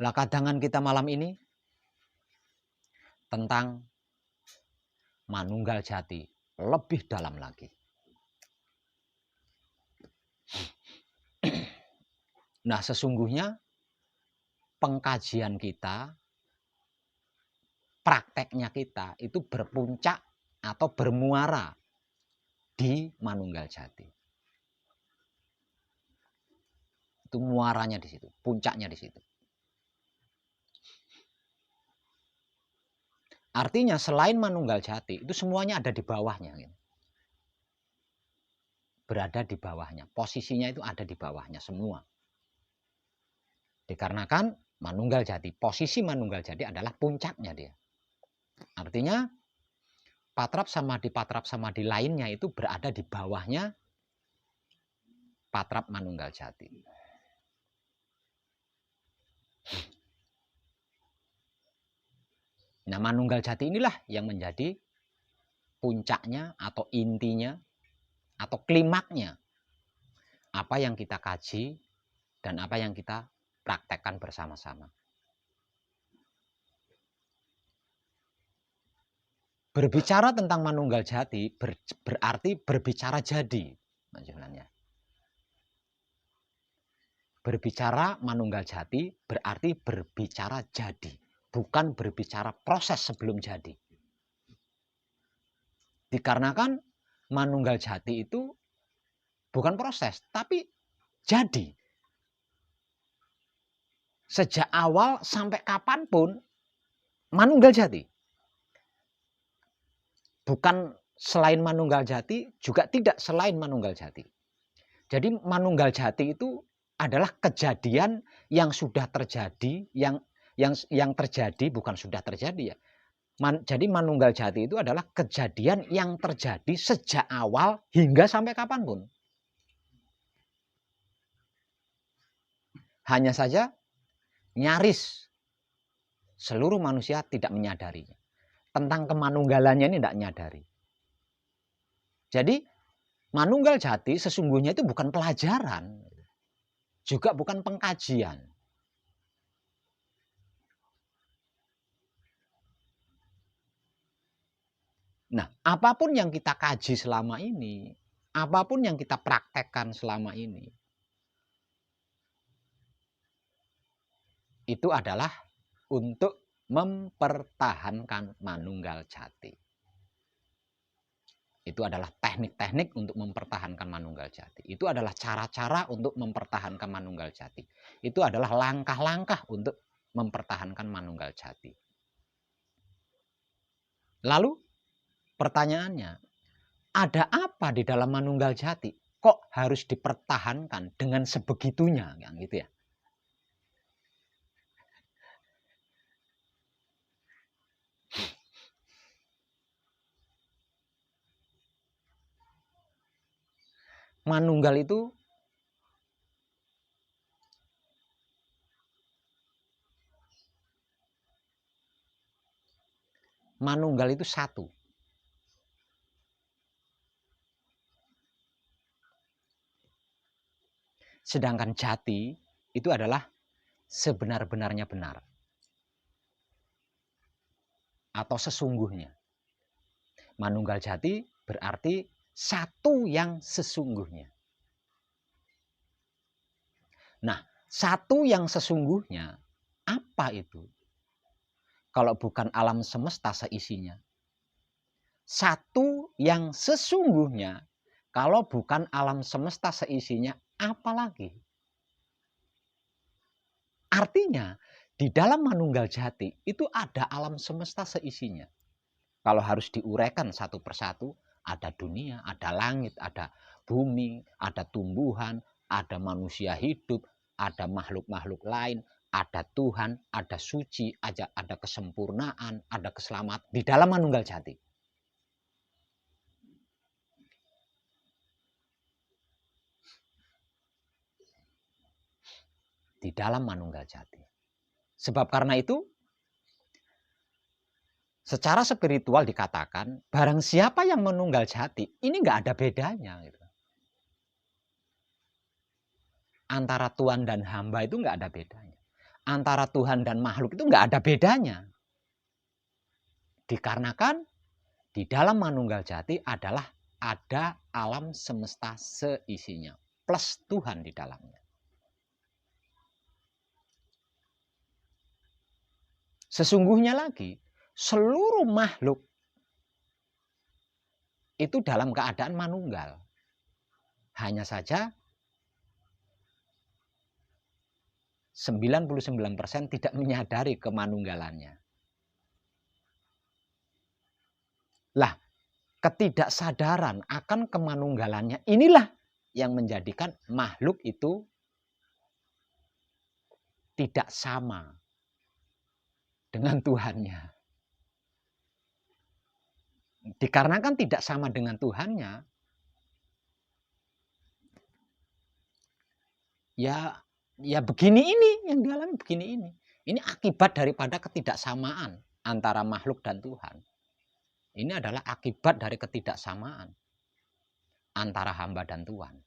Lah kadangan kita malam ini tentang Manunggal Jati lebih dalam lagi. Nah, sesungguhnya pengkajian kita, prakteknya kita itu berpuncak atau bermuara di Manunggal Jati. Itu muaranya di situ, puncaknya di situ. Artinya selain Manunggal Jati itu semuanya ada di bawahnya. Berada di bawahnya. Posisinya itu ada di bawahnya semua. Dikarenakan Manunggal Jati, posisi Manunggal Jati adalah puncaknya dia. Artinya patrap samadhi lainnya itu berada di bawahnya patrap Manunggal Jati. Nah, Manunggal Jati inilah yang menjadi puncaknya atau intinya atau klimaknya apa yang kita kaji dan apa yang kita praktekkan bersama-sama. Berbicara tentang Manunggal Jati berarti berbicara jadi. Berbicara Manunggal Jati berarti berbicara jadi, bukan berbicara proses sebelum jadi. Dikarenakan Manunggal Jati itu bukan proses, tapi jadi. Sejak awal sampai kapanpun Manunggal Jati. Bukan selain Manunggal Jati, juga tidak selain Manunggal Jati. Jadi Manunggal Jati itu adalah kejadian yang sudah terjadi, yang terjadi bukan sudah terjadi ya. Jadi Manunggal Jati itu adalah kejadian yang terjadi sejak awal hingga sampai kapanpun. Hanya saja nyaris seluruh manusia tidak menyadarinya. Tentang kemanunggalannya ini tidak menyadari. Jadi Manunggal Jati sesungguhnya itu bukan pelajaran, juga bukan pengkajian. Nah, apapun yang kita kaji selama ini, apapun yang kita praktekkan selama ini, itu adalah untuk mempertahankan Manunggal Jati. Itu adalah teknik-teknik untuk mempertahankan Manunggal Jati. Itu adalah cara-cara untuk mempertahankan Manunggal Jati. Itu adalah langkah-langkah untuk mempertahankan Manunggal Jati. Lalu pertanyaannya, ada apa di dalam Manunggal Jati? Kok harus dipertahankan dengan sebegitunya? Gitu ya. Manunggal itu satu. Sedangkan jati itu adalah sebenar-benarnya benar. Atau sesungguhnya. Manunggal Jati berarti satu yang sesungguhnya. Nah, satu yang sesungguhnya apa itu? Kalau bukan alam semesta seisinya. Satu yang sesungguhnya kalau bukan alam semesta seisinya, apa lagi? Artinya di dalam Manunggal Jati itu ada alam semesta seisinya. Kalau harus diuraikan satu persatu, ada dunia, ada langit, ada bumi, ada tumbuhan, ada manusia hidup, ada makhluk-makhluk lain, ada Tuhan, ada suci, ada kesempurnaan, ada keselamatan di dalam Manunggal Jati. Di dalam Manunggal Jati. Sebab karena itu, secara spiritual dikatakan, barang siapa yang menunggal jati, ini nggak ada bedanya. Gitu. Antara Tuhan dan hamba itu nggak ada bedanya. antara Tuhan dan makhluk itu nggak ada bedanya. Dikarenakan di dalam Manunggal Jati adalah ada alam semesta seisinya, plus Tuhan di dalamnya. Sesungguhnya lagi, seluruh makhluk itu dalam keadaan manunggal. Hanya saja 99% tidak menyadari kemanunggalannya. Lah, ketidaksadaran akan kemanunggalannya inilah yang menjadikan makhluk itu tidak sama dengan Tuhannya. Dikarenakan tidak sama dengan Tuhannya, ya begini ini yang dialami begini ini. Ini akibat daripada ketidaksamaan antara makhluk dan Tuhan. Ini adalah akibat dari ketidaksamaan antara hamba dan Tuhan.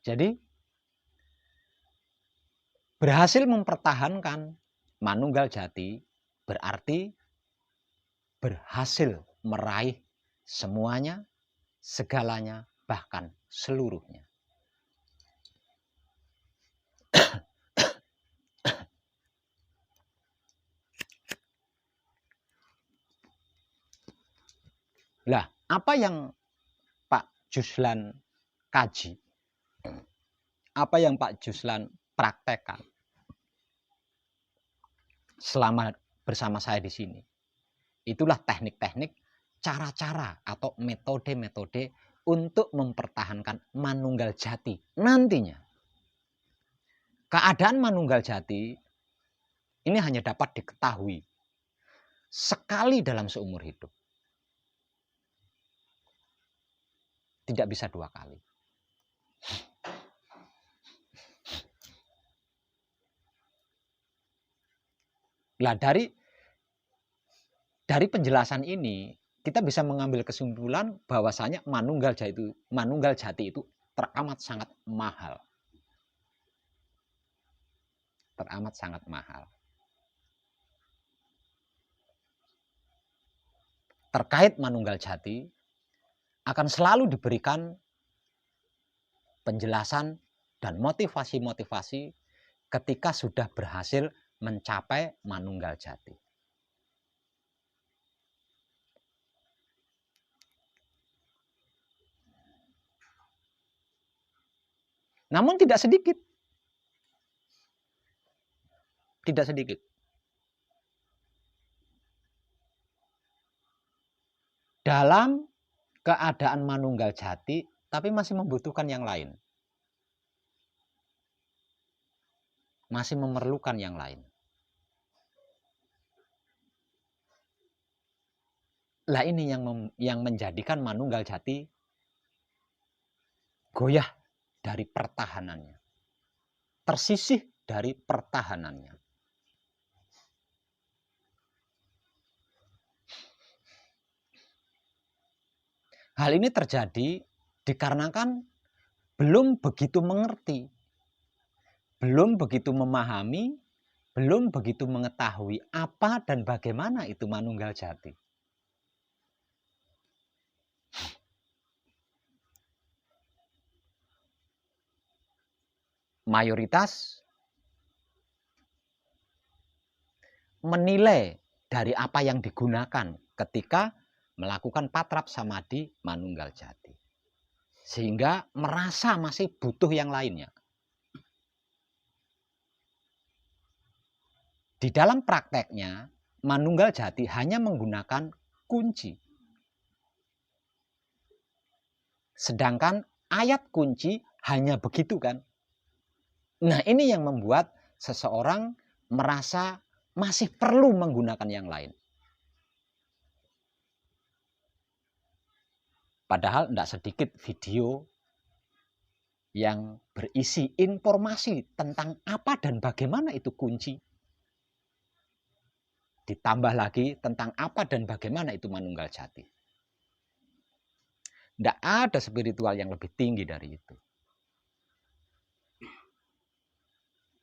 Jadi berhasil mempertahankan Manunggal Jati berarti berhasil meraih semuanya, segalanya, bahkan seluruhnya. Lah, apa yang Pak Juslan kaji? Apa yang Pak Juslan praktekkan selama bersama saya di sini? Itulah teknik-teknik, cara-cara atau metode-metode untuk mempertahankan Manunggal Jati nantinya. Keadaan Manunggal Jati ini hanya dapat diketahui sekali dalam seumur hidup. Tidak bisa 2 kali. Lah dari penjelasan ini kita bisa mengambil kesimpulan bahwasanya Manunggal Jati itu teramat sangat mahal. Teramat sangat mahal. Terkait Manunggal Jati akan selalu diberikan penjelasan dan motivasi-motivasi ketika sudah berhasil mencapai Manunggal Jati. Namun tidak sedikit. Tidak sedikit. Dalam keadaan Manunggal Jati, tapi masih membutuhkan yang lain. Masih memerlukan yang lain. Lah ini yang menjadikan Manunggal Jati goyah dari pertahanannya. Tersisih dari pertahanannya. Hal ini terjadi dikarenakan belum begitu mengerti, belum begitu memahami, belum begitu mengetahui apa dan bagaimana itu Manunggal Jati. Mayoritas menilai dari apa yang digunakan ketika melakukan patrap samadhi Manunggal Jati. Sehingga merasa masih butuh yang lainnya. Di dalam prakteknya, Manunggal Jati hanya menggunakan kunci. Sedangkan ayat kunci hanya begitu kan. Nah ini yang membuat seseorang merasa masih perlu menggunakan yang lain. Padahal tidak sedikit video yang berisi informasi tentang apa dan bagaimana itu kunci. ditambah lagi tentang apa dan bagaimana itu manunggal jati. Tidak ada spiritual yang lebih tinggi dari itu.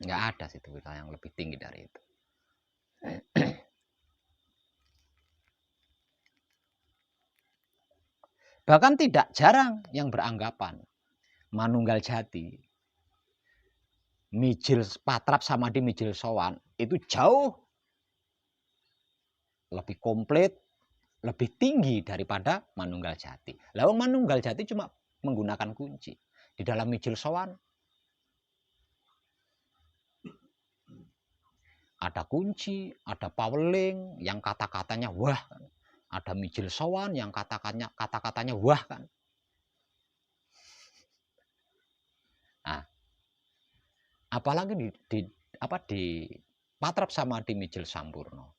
Nggak ada spiritual yang lebih tinggi dari itu. Bahkan tidak jarang yang beranggapan manunggal jati, mijil patrap samadhi mijil sowan itu jauh lebih komplit, lebih tinggi daripada manunggal jati. Lalu manunggal jati cuma menggunakan kunci. Di dalam mijil sowan ada kunci, ada paweling yang kata-katanya wah. Ada mijil sowan yang kata-katanya wah kan. Nah, apalagi di patrap samadhi mijil sampurno.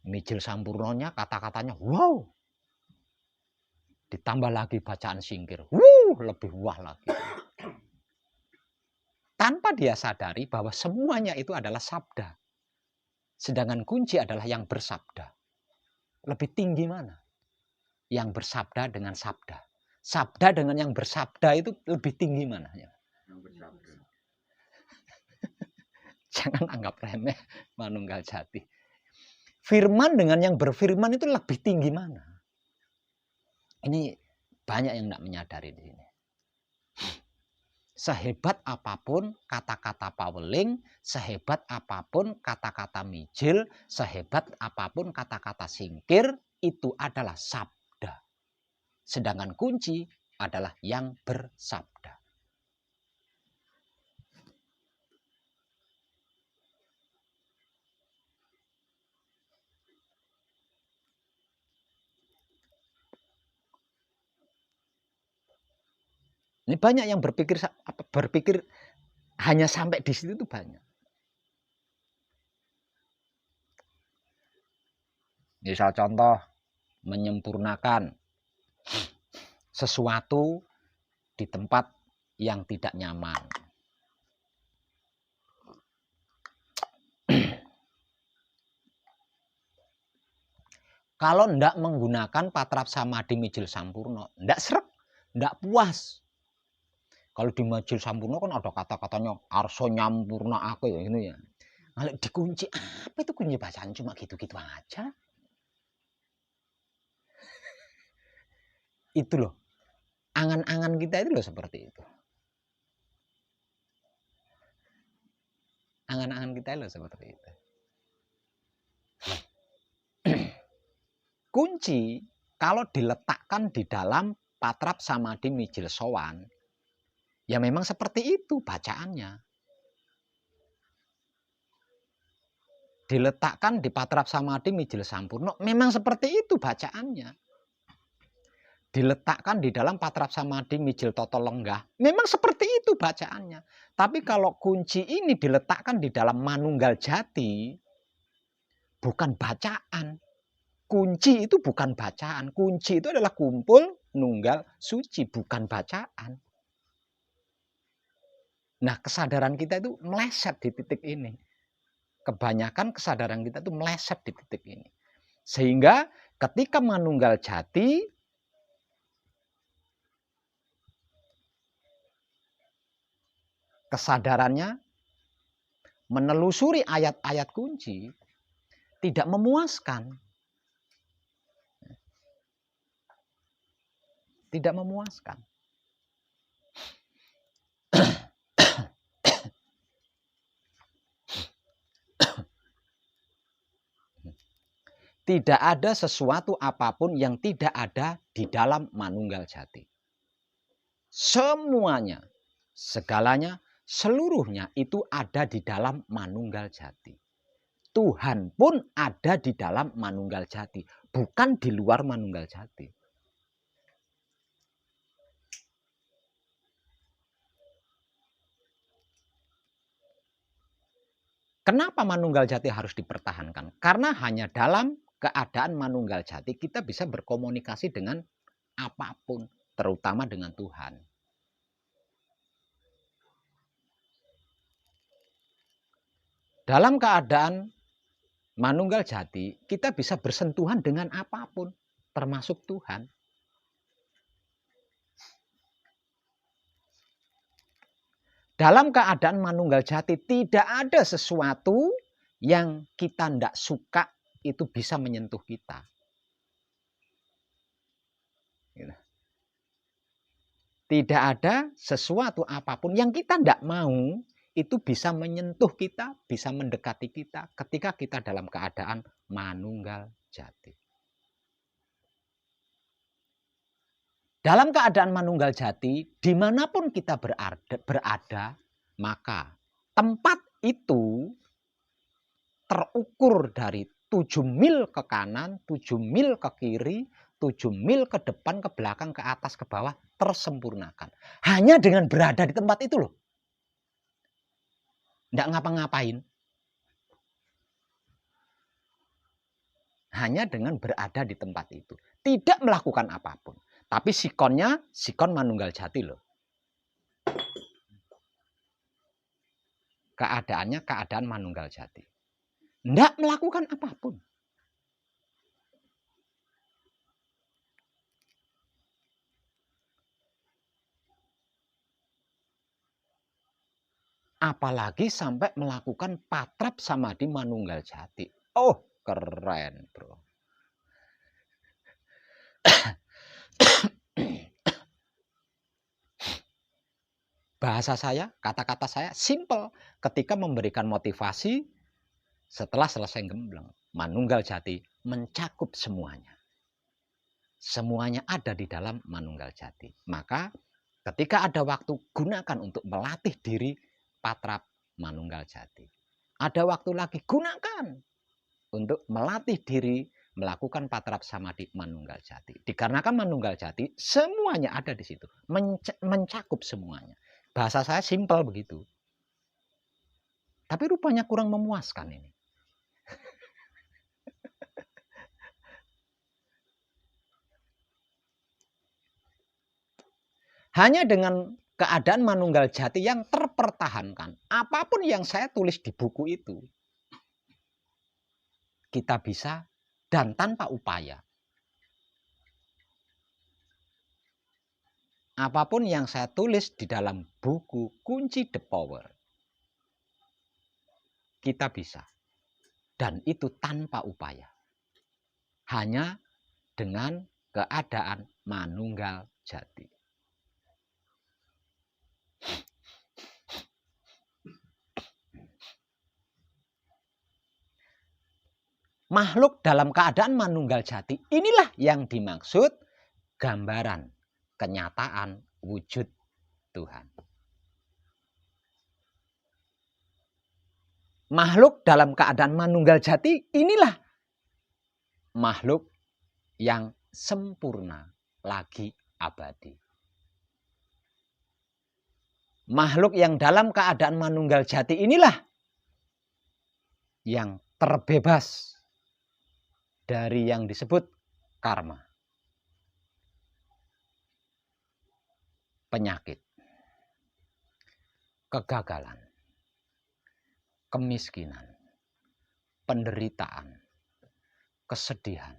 Mijil sampurnonya kata-katanya wow. Ditambah lagi bacaan singkir. Lebih wah lagi. Tanpa dia sadari bahwa semuanya itu adalah sabda. Sedangkan kunci adalah yang bersabda. Lebih tinggi mana? Yang bersabda dengan sabda. Sabda dengan yang bersabda itu lebih tinggi mana? Yang bersabda. Jangan anggap remeh manunggal jati. Firman dengan yang berfirman itu lebih tinggi mana? Ini banyak yang tidak menyadari di sini. Sehebat apapun kata-kata paweling, sehebat apapun kata-kata mijil, sehebat apapun kata-kata singkir, itu adalah sabda. Sedangkan kunci adalah yang bersabda. Ini banyak yang berpikir hanya sampai di situ itu banyak. Misal contoh, menyempurnakan sesuatu di tempat yang tidak nyaman. Kalau tidak menggunakan patrap samadhi mijil sampurno, tidak srek, tidak puas. Kalau di mijil sampurno kan ada kata-katanya arso nyampurna aku ya ini ya. Kalau dikunci apa itu kunci bacaan cuma gitu-gitu aja. Itu loh. Angan-angan kita itu loh seperti itu. Angan-angan kita loh seperti itu. Kunci kalau diletakkan di dalam patrap samadhi mijil sowan, ya memang seperti itu bacaannya. Diletakkan di patrap samadhi mijil sampurno, memang seperti itu bacaannya. Diletakkan di dalam patrap samadhi mijil toto lenggah, memang seperti itu bacaannya. Tapi kalau kunci ini diletakkan di dalam manunggal jati, bukan bacaan. Kunci itu bukan bacaan. Kunci itu adalah kumpul nunggal suci, bukan bacaan. Nah, kesadaran kita itu meleset di titik ini. Kebanyakan kesadaran kita itu meleset di titik ini. Sehingga ketika manunggal jati, kesadarannya menelusuri ayat-ayat kunci tidak memuaskan. Tidak memuaskan. Tidak ada sesuatu apapun yang tidak ada di dalam manunggal jati. Semuanya, segalanya, seluruhnya itu ada di dalam manunggal jati. Tuhan pun ada di dalam manunggal jati, bukan di luar manunggal jati. Kenapa manunggal jati harus dipertahankan? Karena hanya dalam keadaan manunggal jati kita bisa berkomunikasi dengan apapun, terutama dengan Tuhan. Dalam keadaan Manunggal jati, kita bisa bersentuhan dengan apapun, termasuk Tuhan. Dalam keadaan manunggal jati, tidak ada sesuatu yang kita tidak suka itu bisa menyentuh kita. Tidak ada sesuatu apapun yang kita tidak mau itu bisa menyentuh kita, bisa mendekati kita ketika kita dalam keadaan manunggal jati. Dalam keadaan manunggal jati, dimanapun kita berada, maka tempat itu terukur dari 7 mil ke kanan, 7 mil ke kiri, 7 mil ke depan, ke belakang, ke atas, ke bawah, tersempurnakan. Hanya dengan berada di tempat itu loh. Nggak ngapa-ngapain. Hanya dengan berada di tempat itu. Tidak melakukan apapun. Tapi sikonnya, sikon manunggal jati loh. Keadaannya keadaan manunggal jati. Nggak melakukan apapun. Apalagi sampai melakukan patrap samadhi manunggal jati. Oh, keren, bro. Bahasa saya, kata-kata saya simple ketika memberikan motivasi setelah selesai gembleng. Manunggal jati mencakup semuanya. Semuanya ada di dalam manunggal jati. Maka ketika ada waktu, gunakan untuk melatih diri patrap manunggal jati. Ada waktu lagi, gunakan untuk melatih diri melakukan patrap samadhi manunggal jati. Dikarenakan manunggal jati semuanya ada di situ, mencakup semuanya. Bahasa saya simpel begitu. Tapi rupanya kurang memuaskan ini. Hanya dengan keadaan manunggal jati yang terpertahankan, apapun yang saya tulis di buku itu, kita bisa dan tanpa upaya. Apapun yang saya tulis di dalam buku Kunci The Power, kita bisa. Dan itu tanpa upaya. Hanya dengan keadaan manunggal jati. Makhluk dalam keadaan manunggal jati, inilah yang dimaksud gambaran kenyataan wujud Tuhan. Makhluk dalam keadaan manunggal jati, inilah makhluk yang sempurna lagi abadi. Makhluk yang dalam keadaan manunggal jati inilah yang terbebas dari yang disebut karma, penyakit, kegagalan, kemiskinan, penderitaan, kesedihan,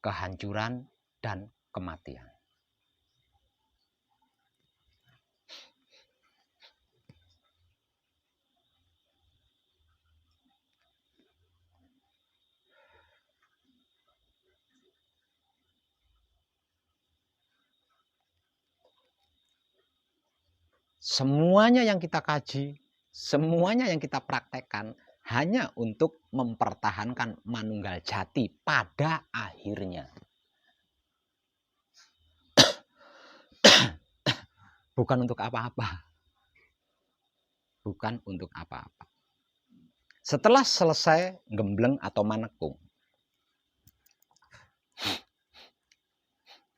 kehancuran, dan kematian. Semuanya yang kita kaji, semuanya yang kita praktekkan hanya untuk mempertahankan manunggal jati pada akhirnya. Bukan untuk apa-apa. Bukan untuk apa-apa. Setelah selesai gembleng atau manekung,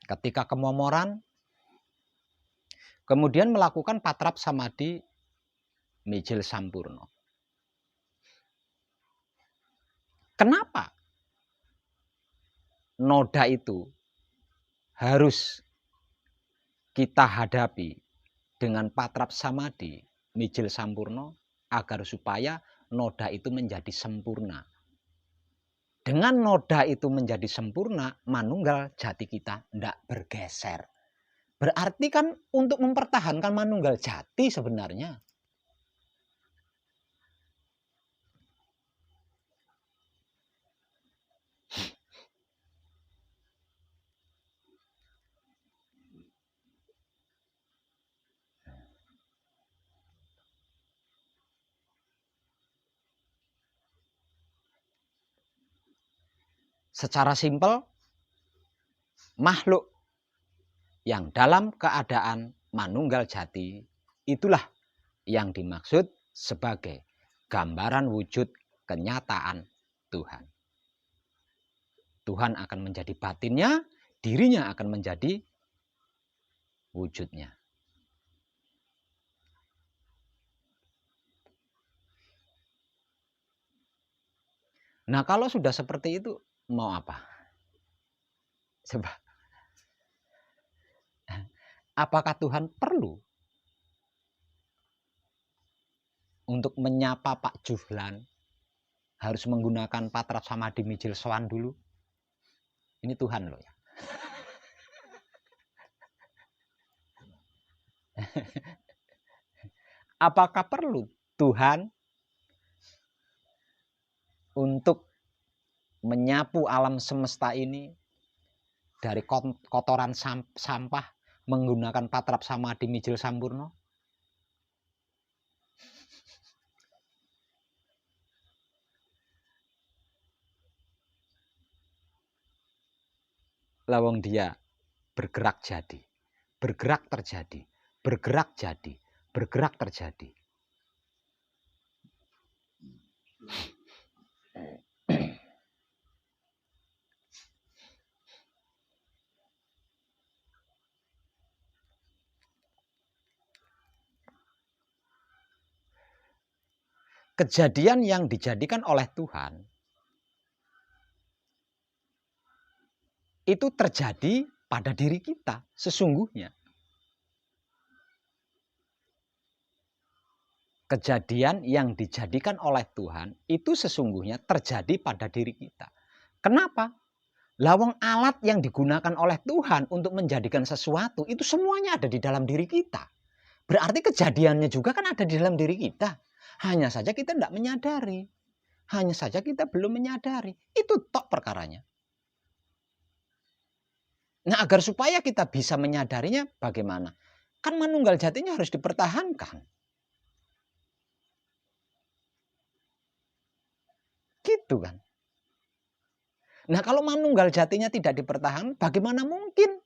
ketika kemomoran, kemudian melakukan patrap samadhi mijil sampurno. Kenapa noda itu harus kita hadapi dengan patrap samadhi mijil sampurno agar supaya noda itu menjadi sempurna, dengan noda itu menjadi sempurna, manunggal jati kita tidak bergeser. Berarti kan untuk mempertahankan manunggal jati sebenarnya. Secara simpel, makhluk yang dalam keadaan manunggal jati itulah yang dimaksud sebagai gambaran wujud kenyataan Tuhan. Tuhan akan menjadi batinnya, dirinya akan menjadi wujudnya. Nah, kalau sudah seperti itu, mau apa? Coba. Apakah Tuhan perlu untuk menyapa Pak Juhlan harus menggunakan Patra Samadhi Mijil Sowan dulu? Ini Tuhan loh ya. Apakah perlu Tuhan untuk menyapu alam semesta ini dari kotoran sampah menggunakan Patrap Samadhi Mijil Sampurno? Lawang dia bergerak jadi, bergerak terjadi, bergerak jadi, bergerak terjadi. Kejadian yang dijadikan oleh Tuhan itu terjadi pada diri kita sesungguhnya. Kejadian yang dijadikan oleh Tuhan itu sesungguhnya terjadi pada diri kita. Kenapa? Lawang alat yang digunakan oleh Tuhan untuk menjadikan sesuatu itu semuanya ada di dalam diri kita. Berarti kejadiannya juga kan ada di dalam diri kita. Hanya saja kita tidak menyadari. Hanya saja kita belum menyadari. Itu tok perkaranya. Nah, agar supaya kita bisa menyadarinya bagaimana? Kan manunggal jatinya harus dipertahankan. Gitu kan. Nah, kalau manunggal jatinya tidak dipertahankan, bagaimana mungkin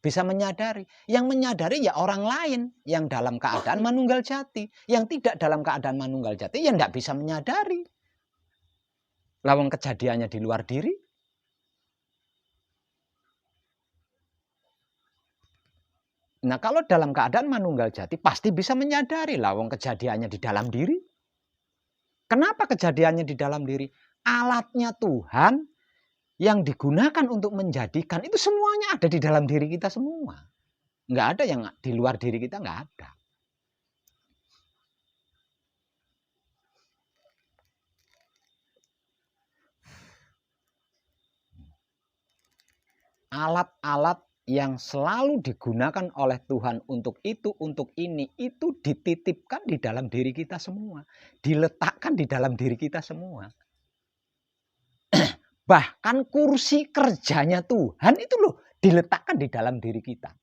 bisa menyadari? Yang menyadari ya orang lain yang dalam keadaan manunggal jati. Yang tidak dalam keadaan manunggal jati ya tidak bisa menyadari. Lawang kejadiannya di luar diri. Nah, kalau dalam keadaan manunggal jati pasti bisa menyadari lawang kejadiannya di dalam diri. Kenapa kejadiannya di dalam diri? Alatnya Tuhan yang digunakan untuk menjadikan itu semuanya ada di dalam diri kita semua. Nggak ada yang di luar diri kita, nggak ada. Alat-alat yang selalu digunakan oleh Tuhan untuk itu, untuk ini, itu dititipkan di dalam diri kita semua. Diletakkan di dalam diri kita semua. Bahkan kursi kerjanya Tuhan itu loh diletakkan di dalam diri kita.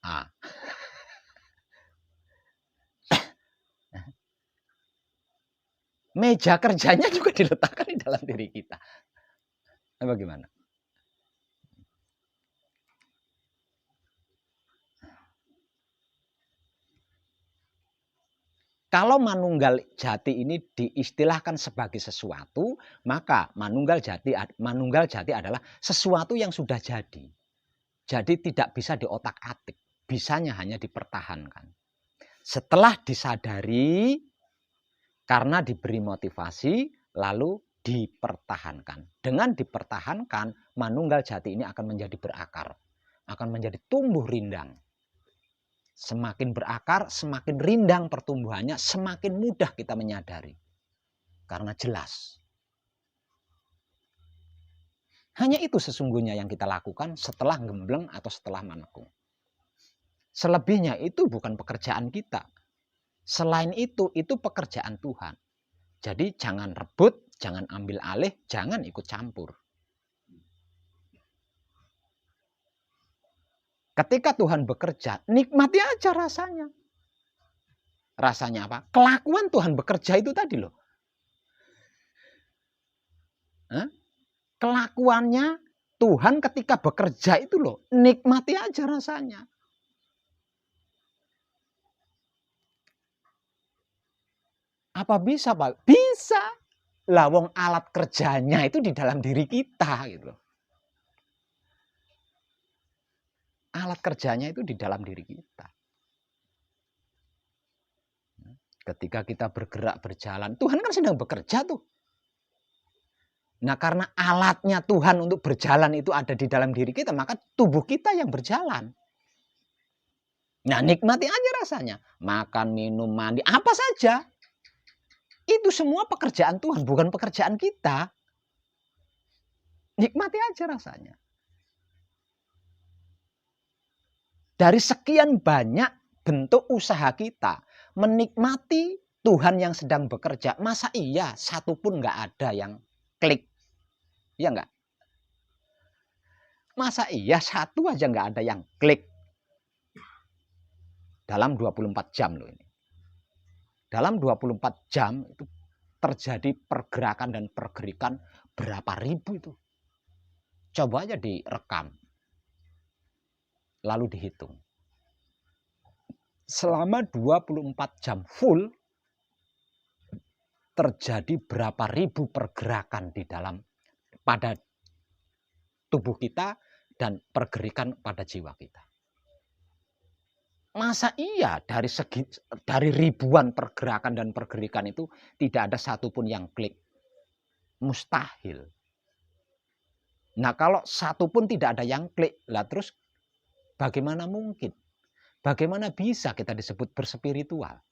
Ah. Meja kerjanya juga diletakkan di dalam diri kita. Bagaimana? Kalau manunggal jati ini diistilahkan sebagai sesuatu, maka manunggal jati adalah sesuatu yang sudah jadi. Jadi tidak bisa diotak-atik, bisanya hanya dipertahankan. Setelah disadari, karena diberi motivasi, lalu dipertahankan. Dengan dipertahankan, manunggal jati ini akan menjadi berakar, akan menjadi tumbuh rindang. Semakin berakar, semakin rindang pertumbuhannya, semakin mudah kita menyadari. Karena jelas. Hanya itu sesungguhnya yang kita lakukan setelah gembleng atau setelah manekung. Selebihnya itu bukan pekerjaan kita. Selain itu pekerjaan Tuhan. Jadi jangan rebut, jangan ambil alih, jangan ikut campur. Ketika Tuhan bekerja, nikmati aja rasanya. Rasanya apa? Kelakuan Tuhan bekerja itu tadi loh. Kelakuannya Tuhan ketika bekerja itu loh, nikmati aja rasanya. Apa bisa, Pak? Bisa. Lah wong alat kerjanya itu di dalam diri kita gitu. Alat kerjanya itu di dalam diri kita. Ketika kita bergerak berjalan, Tuhan kan sedang bekerja tuh. Nah, karena alatnya Tuhan untuk berjalan itu ada di dalam diri kita, maka tubuh kita yang berjalan. Nah, nikmati aja rasanya. Makan, minum, mandi, apa saja. Itu semua pekerjaan Tuhan, bukan pekerjaan kita. Nikmati aja rasanya. Dari sekian banyak bentuk usaha kita, menikmati Tuhan yang sedang bekerja, masa iya satu pun nggak ada yang klik? Iya nggak? Masa iya satu aja nggak ada yang klik? Dalam 24 jam loh ini. Dalam 24 jam itu terjadi pergerakan dan pergerikan berapa ribu itu. Coba aja direkam. Lalu dihitung. Selama 24 jam full terjadi berapa ribu pergerakan di dalam pada tubuh kita dan pergerakan pada jiwa kita. Masa iya dari ribuan pergerakan dan pergerakan itu tidak ada satupun yang klik? Mustahil. Nah, kalau satupun tidak ada yang klik, lah terus bagaimana mungkin? Bagaimana bisa kita disebut berspiritual?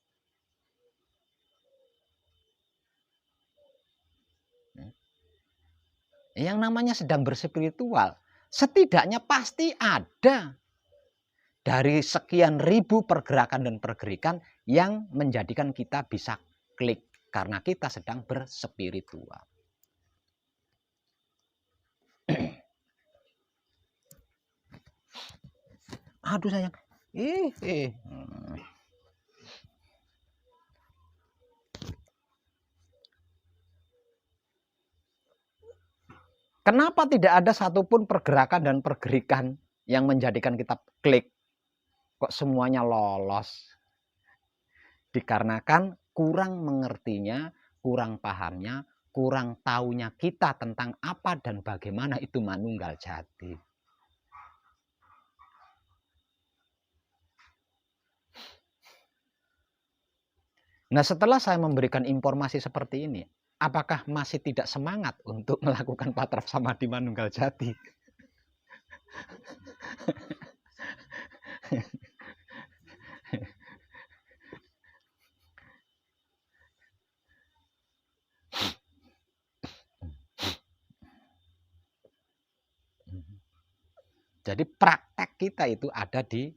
Yang namanya sedang berspiritual, setidaknya pasti ada dari sekian ribu pergerakan dan pergerakan yang menjadikan kita bisa klik karena kita sedang berspiritual. Aduh sayang. Kenapa tidak ada satupun pergerakan dan pergerakan yang menjadikan kita klik? Kok semuanya lolos? Dikarenakan kurang mengertinya, kurang pahamnya, kurang taunya kita tentang apa dan bagaimana itu manunggal jati. Nah, setelah saya memberikan informasi seperti ini, apakah masih tidak semangat untuk melakukan patrap samadhi manunggal jati? Jadi praktek kita itu ada di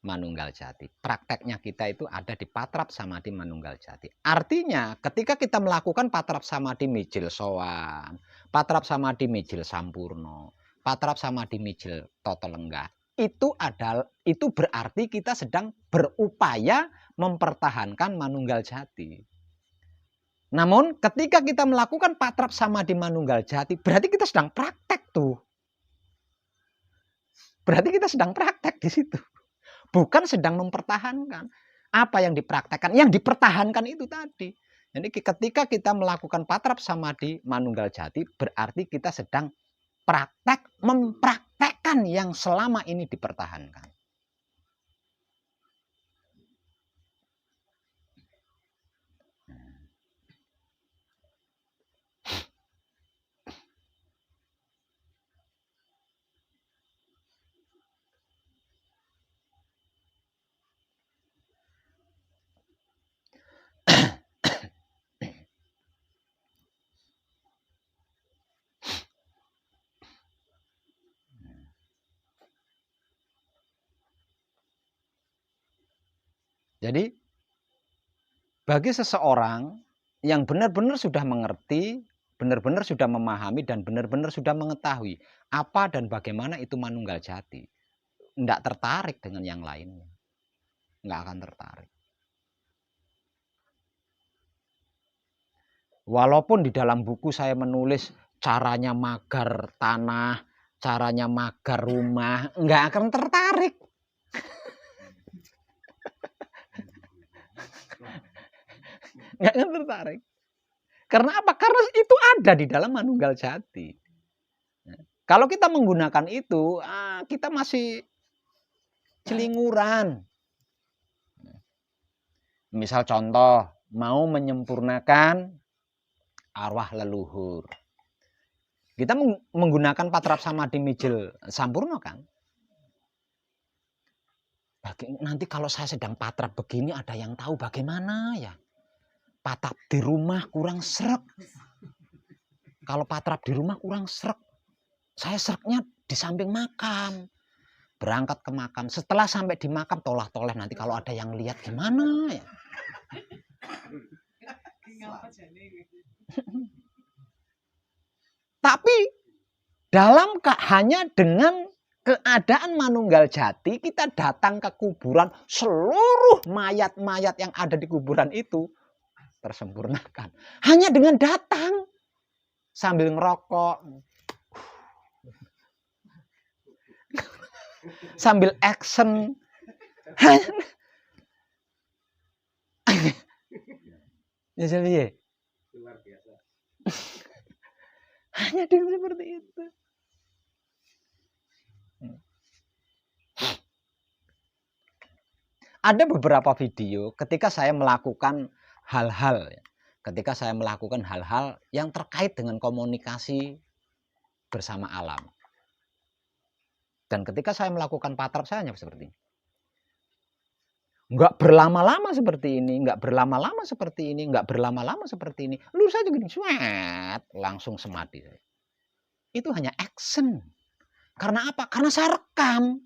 manunggal jati. Prakteknya kita itu ada di patrap samadhi manunggal jati. Artinya ketika kita melakukan patrap samadhi mijil sowan, patrap samadhi mijil sampurno, patrap samadhi mijil toto lenggah, itu berarti kita sedang berupaya mempertahankan manunggal jati. Namun ketika kita melakukan patrap samadhi manunggal jati, berarti kita sedang praktek tuh. Berarti kita sedang praktek di situ. Bukan sedang mempertahankan. Apa yang dipraktekkan? Yang dipertahankan itu tadi. Jadi ketika kita melakukan patrap samadhi manunggal jati, berarti kita sedang mempraktekkan yang selama ini dipertahankan. Jadi bagi seseorang yang benar-benar sudah mengerti, benar-benar sudah memahami, dan benar-benar sudah mengetahui apa dan bagaimana itu manunggal jati, tidak tertarik dengan yang lainnya. Nggak akan tertarik. Walaupun di dalam buku saya menulis caranya magar tanah, caranya magar rumah, nggak akan tertarik. Nggak akan tertarik. Karena apa? Karena itu ada di dalam manunggal jati. Kalau kita menggunakan itu, kita masih celinguran. Misal contoh, mau menyempurnakan arwah leluhur. Kita menggunakan patrap samadhi mijil sampurno kan? Nanti kalau saya sedang patrap begini ada yang tahu bagaimana ya? Patrap di rumah kurang srek. Kalau patrap di rumah kurang srek. Saya sreknya di samping makam. Berangkat ke makam. Setelah sampai di makam tolah-toleh nanti kalau ada yang lihat gimana ya? Tapi hanya dengan keadaan manunggal jati kita datang ke kuburan, seluruh mayat-mayat yang ada di kuburan itu tersempurnakan. Hanya dengan datang sambil ngerokok, sambil action. Ya jadi luar biasa. Hanya dengan seperti itu. Ada beberapa video ketika saya melakukan hal-hal yang terkait dengan komunikasi bersama alam. Dan ketika saya melakukan patrap saya hanya seperti ini. Enggak berlama-lama seperti ini, enggak berlama-lama seperti ini, enggak berlama-lama seperti ini. Lurus aja gini, suet, langsung samadhi. Itu hanya action. Karena apa? Karena saya rekam.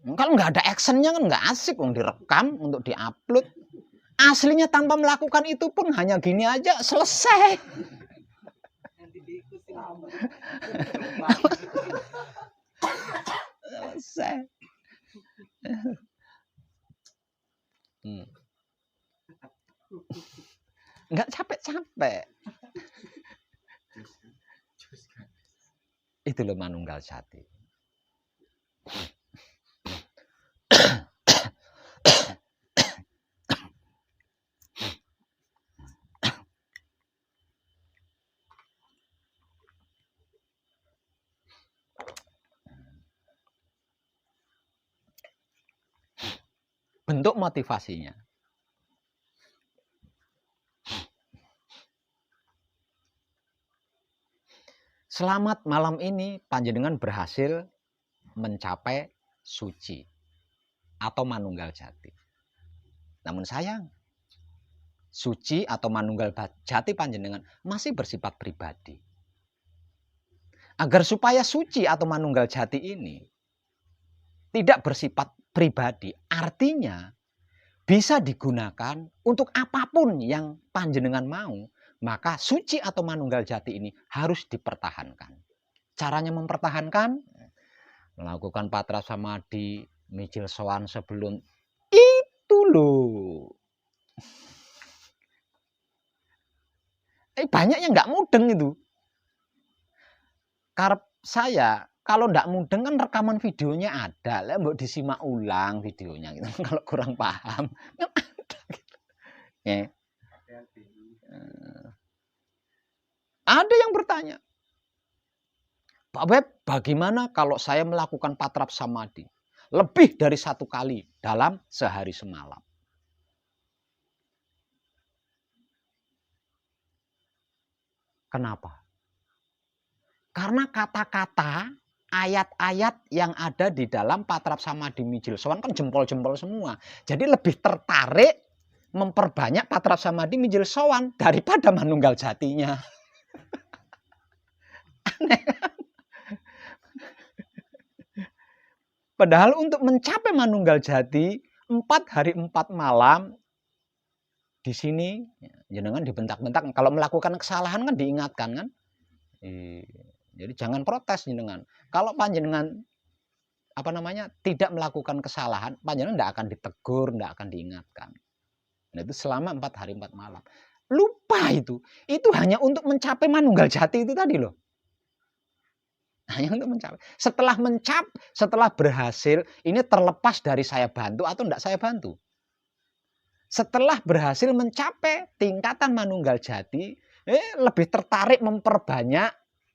Kalau nggak ada actionnya kan nggak asik, direkam untuk diupload. Aslinya tanpa melakukan itu pun hanya gini aja selesai. Selesai. Nggak capek-capek. Itu loh manunggal jati. Bentuk motivasinya. Selamat malam ini panjenengan berhasil mencapai suci atau manunggal jati. Namun sayang, suci atau manunggal jati panjenengan masih bersifat pribadi. Agar supaya suci atau manunggal jati ini tidak bersifat pribadi, artinya bisa digunakan untuk apapun yang panjenengan mau, maka suci atau manunggal jati ini harus dipertahankan. Caranya mempertahankan, melakukan patra samadhi, mijil sowan sebelum itu loh. Banyak yang nggak mudeng itu. Karep saya kalau nggak mudeng kan rekaman videonya ada, lah mbok disimak ulang videonya gitu. Kalau kurang paham kan ada gitu. Ya. Ada yang bertanya, Pak Web, bagaimana kalau saya melakukan patrap samadhi lebih dari 1 kali dalam sehari semalam? Kenapa? Karena kata-kata, ayat-ayat yang ada di dalam patrap samadhi mijil sowan kan jempol-jempol semua. Jadi lebih tertarik memperbanyak patrap samadhi mijil sowan daripada manunggal jatinya. Aneh kan? Padahal untuk mencapai manunggal jati 4 hari 4 malam di sini jenengan dibentak-bentak. Kalau melakukan kesalahan kan diingatkan kan. Jadi jangan protes jenengan. Kalau panjenengan tidak melakukan kesalahan, panjenengan tidak akan ditegur, tidak akan diingatkan. Nah, itu selama 4 hari 4 malam. Lupa itu. Itu hanya untuk mencapai manunggal jati itu tadi loh. Hanya untuk mencapai. Setelah berhasil, ini terlepas dari saya bantu atau tidak saya bantu. Setelah berhasil mencapai tingkatan manunggal jati, lebih tertarik memperbanyak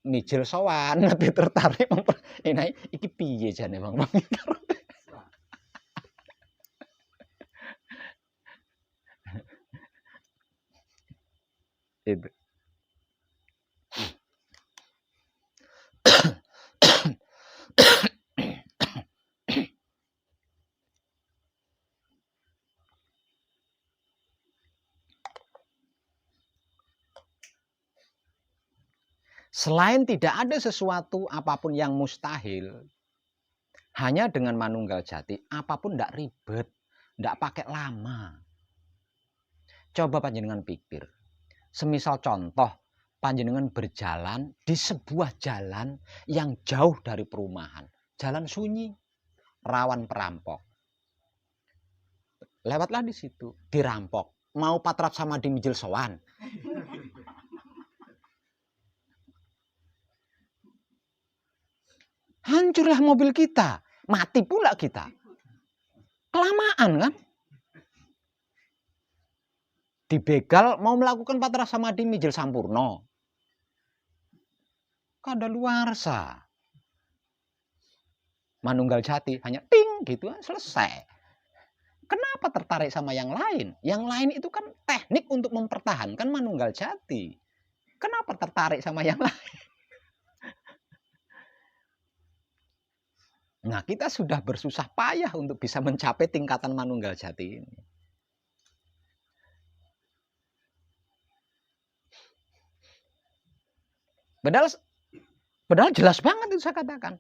mijil sowan, lebih tertarik iki piye jane Bang. Itu. Selain tidak ada sesuatu apapun yang mustahil, hanya dengan manunggal jati, apapun tidak ribet, tidak pakai lama. Coba panjenengan pikir, semisal contoh, panjenengan berjalan di sebuah jalan yang jauh dari perumahan, jalan sunyi, rawan perampok. Lewatlah di situ, dirampok, mau patrap sama di mijil sowan. Hancurlah mobil kita, mati pula kita. Kelamaan kan? Dibegal mau melakukan patrap sama di mijil sampurno. Kadaluarsa. Manunggal jati hanya ting gitu selesai. Kenapa tertarik sama yang lain? Yang lain itu kan teknik untuk mempertahankan manunggal jati. Kenapa tertarik sama yang lain? Nah, kita sudah bersusah payah untuk bisa mencapai tingkatan manunggal jati ini. Padahal jelas banget itu saya katakan.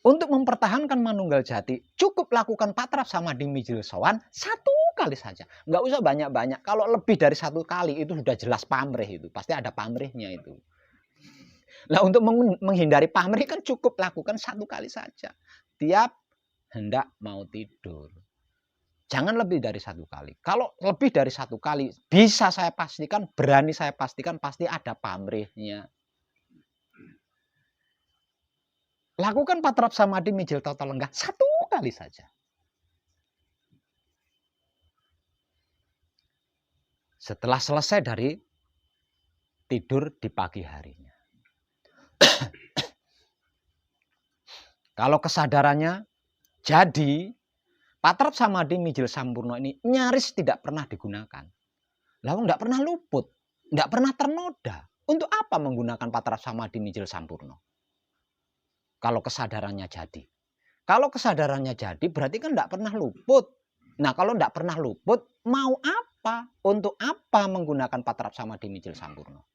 Untuk mempertahankan manunggal jati, cukup lakukan patrap sama di mijil sowan 1 kali saja. Nggak usah banyak-banyak. Kalau lebih dari 1 kali itu sudah jelas pamrih itu. Pasti ada pamrihnya itu. Nah, untuk menghindari pamrih kan cukup lakukan 1 kali saja. Tiap hendak mau tidur. Jangan lebih dari 1 kali. Kalau lebih dari 1 kali, bisa saya pastikan, berani saya pastikan pasti ada pamrihnya. Lakukan patrap samadhi mijil toto lenggah 1 kali saja. Setelah selesai dari tidur di pagi harinya. Kalau kesadarannya jadi, patrap samadhi mijil sampurno ini nyaris tidak pernah digunakan. Lalu tidak pernah luput, tidak pernah ternoda. Untuk apa menggunakan patrap samadhi mijil sampurno? Kalau kesadarannya jadi. Kalau kesadarannya jadi berarti kan tidak pernah luput. Nah, kalau tidak pernah luput, mau apa? Untuk apa menggunakan patrap samadhi mijil sampurno?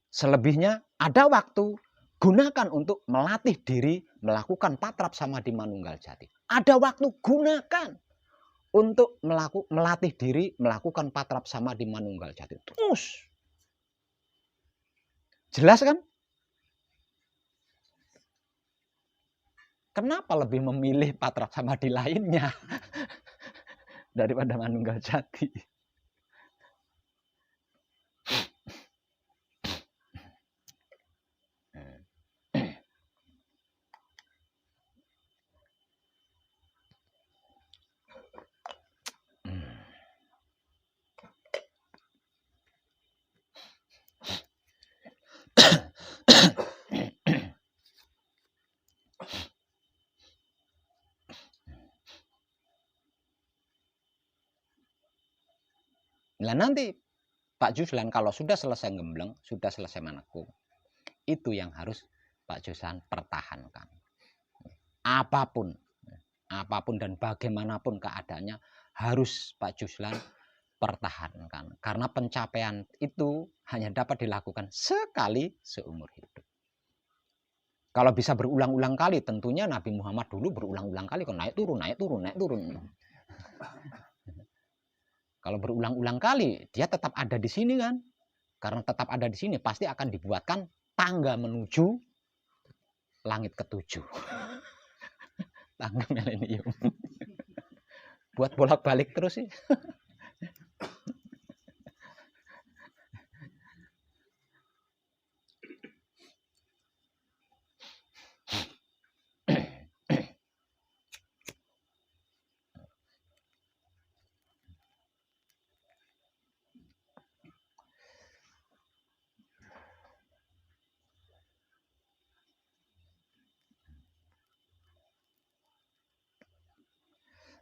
Selebihnya ada waktu, gunakan untuk melatih diri melakukan patrap samadhi manunggal jati. Ada waktu, gunakan untuk melatih diri melakukan patrap samadhi manunggal jati. Terus. Jelas kan? Kenapa lebih memilih patrap samadhi lainnya daripada manunggal jati? Nah, nanti Pak Juslan kalau sudah selesai gembleng, sudah selesai manekung, itu yang harus Pak Juslan pertahankan. Apapun dan bagaimanapun keadaannya harus Pak Juslan pertahankan. Karena pencapaian itu hanya dapat dilakukan sekali seumur hidup. Kalau bisa berulang-ulang kali, tentunya Nabi Muhammad dulu berulang-ulang kali, naik turun, naik turun, naik turun. Kalau berulang-ulang kali, dia tetap ada di sini kan? Karena tetap ada di sini, pasti akan dibuatkan tangga menuju langit ketujuh. Tangga milenium. Buat bolak-balik terus sih.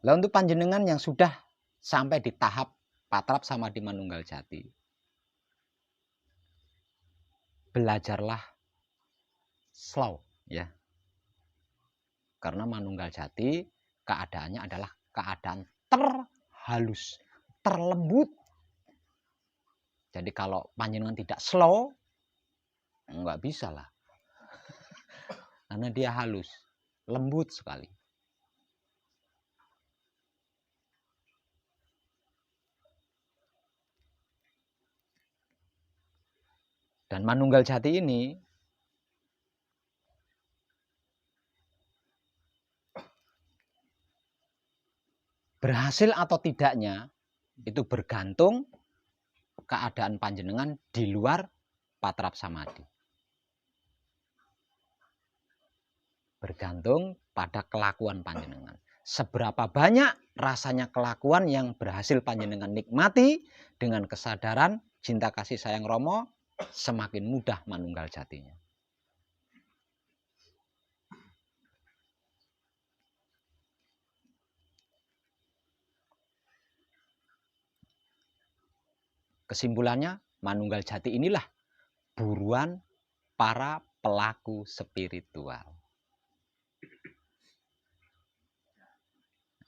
Lah untuk panjenengan yang sudah sampai di tahap patrap samadhi manunggal jati, belajarlah slow ya. Karena manunggal jati keadaannya adalah keadaan terhalus, terlembut. Jadi kalau panjenengan tidak slow, nggak bisa lah. Karena dia halus, lembut sekali. Dan manunggal jati ini berhasil atau tidaknya itu bergantung keadaan panjenengan di luar patrap samadhi. Bergantung pada kelakuan panjenengan. Seberapa banyak rasanya kelakuan yang berhasil panjenengan nikmati dengan kesadaran cinta kasih sayang Romo, semakin mudah manunggal jatinya. Kesimpulannya, manunggal jati inilah buruan para pelaku spiritual.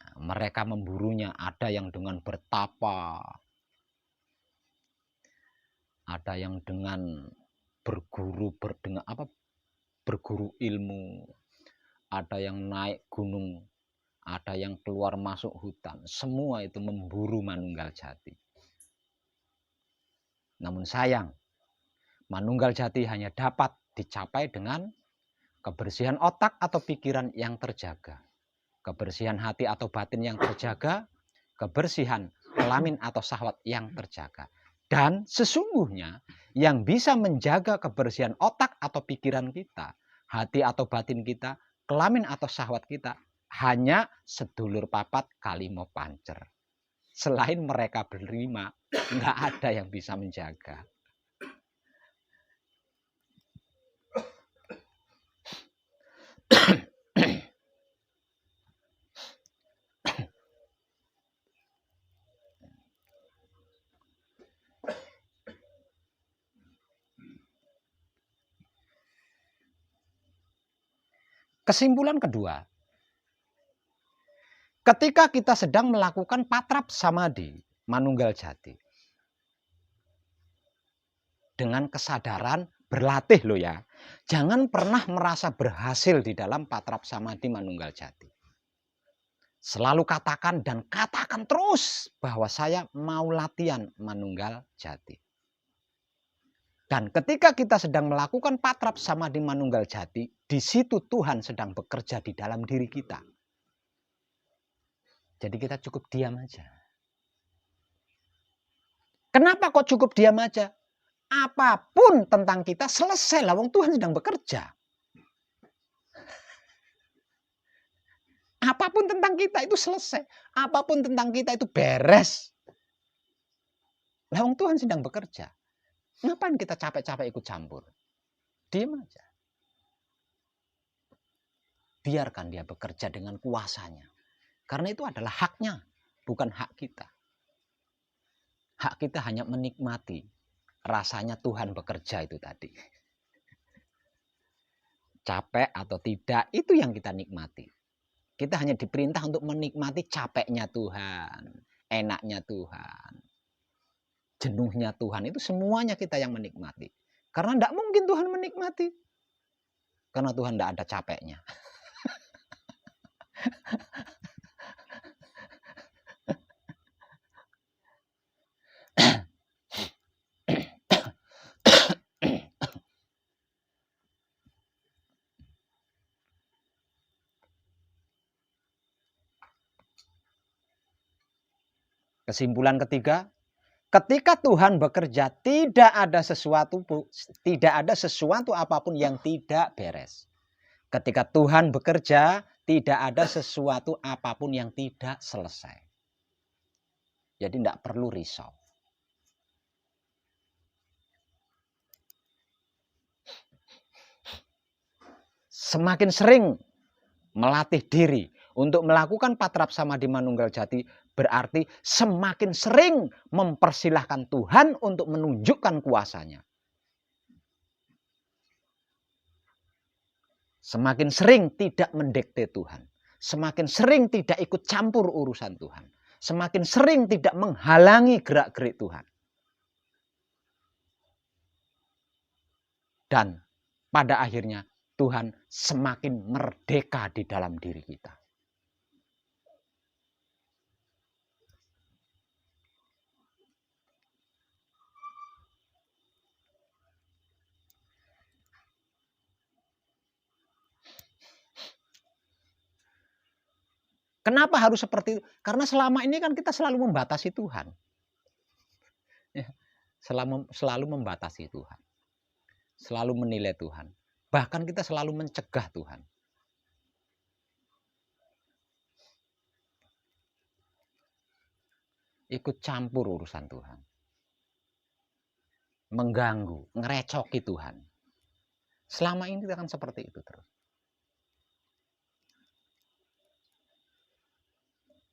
Nah, mereka memburunya, ada yang dengan bertapa, ada yang dengan berguru berguru ilmu, ada yang naik gunung, ada yang keluar masuk hutan, semua itu memburu manunggal jati. Namun sayang, manunggal jati hanya dapat dicapai dengan kebersihan otak atau pikiran yang terjaga, kebersihan hati atau batin yang terjaga, kebersihan kelamin atau syahwat yang terjaga. Dan sesungguhnya yang bisa menjaga kebersihan otak atau pikiran kita, hati atau batin kita, kelamin atau syahwat kita, hanya sedulur papat kalimo pancer. Selain mereka berlima, nggak ada yang bisa menjaga. Kesimpulan kedua, ketika kita sedang melakukan patrap samadhi manunggal jati, dengan kesadaran berlatih loh ya, jangan pernah merasa berhasil di dalam patrap samadhi manunggal jati. Selalu katakan dan katakan terus bahwa saya mau latihan manunggal jati. Dan ketika kita sedang melakukan patrap samadhi manunggal jati, di situ Tuhan sedang bekerja di dalam diri kita. Jadi kita cukup diam aja. Kenapa kok cukup diam aja? Apapun tentang kita selesai lah, wong Tuhan sedang bekerja. Apapun tentang kita itu selesai. Apapun tentang kita itu beres. Lah wong Tuhan sedang bekerja. Ngapain kita capek-capek ikut campur? Diam aja. Biarkan dia bekerja dengan kuasanya. Karena itu adalah haknya, bukan hak kita. Hak kita hanya menikmati rasanya Tuhan bekerja itu tadi. Capek atau tidak, itu yang kita nikmati. Kita hanya diperintah untuk menikmati capeknya Tuhan, enaknya Tuhan, jenuhnya Tuhan. Itu semuanya kita yang menikmati. Karena tidak mungkin Tuhan menikmati. Karena Tuhan tidak ada capeknya. Kesimpulan ketiga, ketika Tuhan bekerja tidak ada sesuatu apapun yang tidak beres. Ketika Tuhan bekerja tidak ada sesuatu apapun yang tidak selesai. Jadi tidak perlu risau. Semakin sering melatih diri untuk melakukan patrap samadhi manunggal jati berarti semakin sering mempersilahkan Tuhan untuk menunjukkan kuasanya. Semakin sering tidak mendikte Tuhan. Semakin sering tidak ikut campur urusan Tuhan. Semakin sering tidak menghalangi gerak-gerik Tuhan. Dan pada akhirnya Tuhan semakin merdeka di dalam diri kita. Kenapa harus seperti itu? Karena selama ini kan kita selalu membatasi Tuhan. Selalu membatasi Tuhan. Selalu menilai Tuhan. Bahkan kita selalu mencegah Tuhan. Ikut campur urusan Tuhan. Mengganggu, ngerecoki Tuhan. Selama ini kita kan seperti itu terus.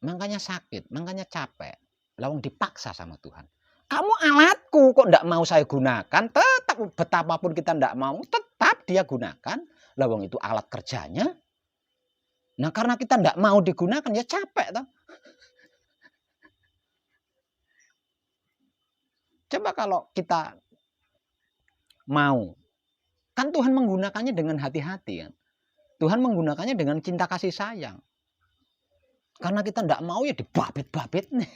Makanya sakit, makanya capek. Lawang dipaksa sama Tuhan. Kamu alatku kok tidak mau saya gunakan. Tetap betapapun kita tidak mau, tetap dia gunakan. Lawang itu alat kerjanya. Nah karena kita tidak mau digunakan ya capek toh. Coba kalau kita mau. Kan Tuhan menggunakannya dengan hati-hati kan. Tuhan menggunakannya dengan cinta kasih sayang. Karena kita tidak mau ya dibabit-babit nih.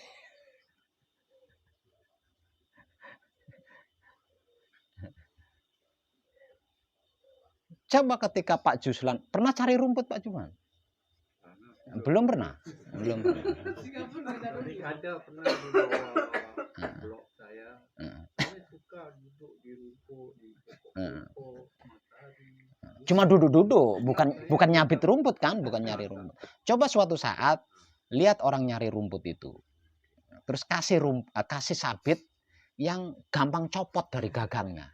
Coba ketika Pak Juslan pernah cari rumput Pak Juman? Belum pernah. Belum pernah. Ada pernah di bawah blok saya. Saya suka duduk di rumput, di pokok-pokok, matahari. Cuma duduk-duduk, bukan nyabit rumput kan, bukan nyari rumput. Coba suatu saat lihat orang nyari rumput itu. Terus kasih sabit yang gampang copot dari gagangnya.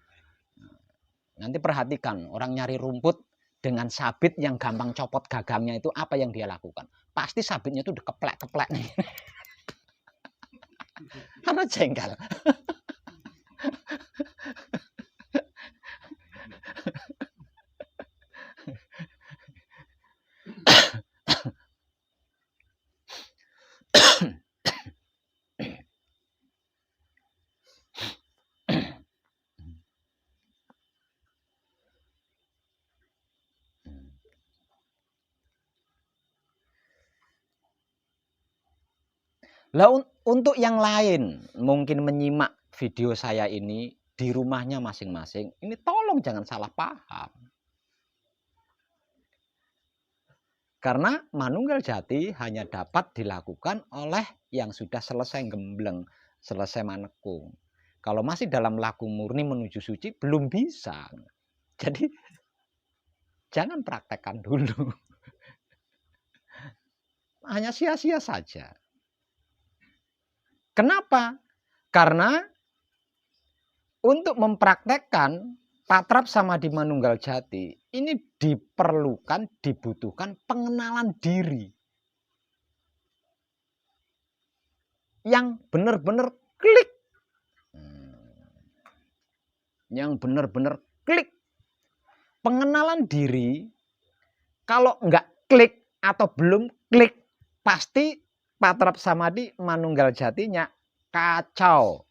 Nanti perhatikan orang nyari rumput dengan sabit yang gampang copot gagangnya itu apa yang dia lakukan? Pasti sabitnya itu dikeplek-keplek nih. Karena jengkel. Lah untuk yang lain mungkin menyimak video saya ini di rumahnya masing-masing, ini tolong jangan salah paham. Karena manunggal jati hanya dapat dilakukan oleh yang sudah selesai gembleng, selesai manekung. Kalau masih dalam laku murni menuju suci belum bisa. Jadi jangan praktekkan dulu. Hanya sia-sia saja. Kenapa? Karena untuk mempraktekkan patrap samadhi manunggal jati ini dibutuhkan pengenalan diri yang benar-benar klik. Yang benar-benar klik. Pengenalan diri kalau nggak klik atau belum klik pasti patrap samadhi manunggal jatinya kacau.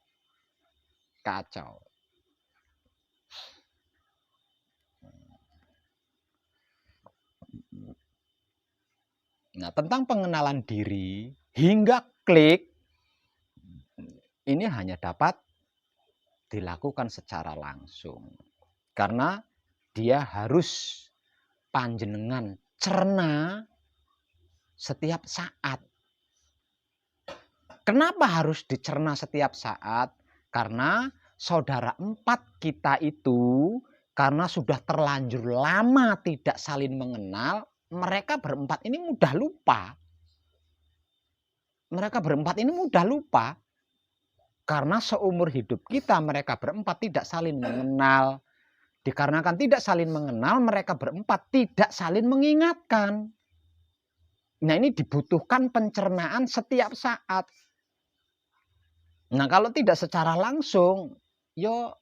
Kacau. Nah, tentang pengenalan diri hingga klik ini hanya dapat dilakukan secara langsung. Karena dia harus panjenengan cerna setiap saat. Kenapa harus dicerna setiap saat? Karena saudara empat kita itu karena sudah terlanjur lama tidak saling mengenal, mereka berempat ini mudah lupa. Mereka berempat ini mudah lupa. Karena seumur hidup kita mereka berempat tidak saling mengenal. Dikarenakan tidak saling mengenal, mereka berempat tidak saling mengingatkan. Nah, ini dibutuhkan pencernaan setiap saat. Nah, kalau tidak secara langsung, yo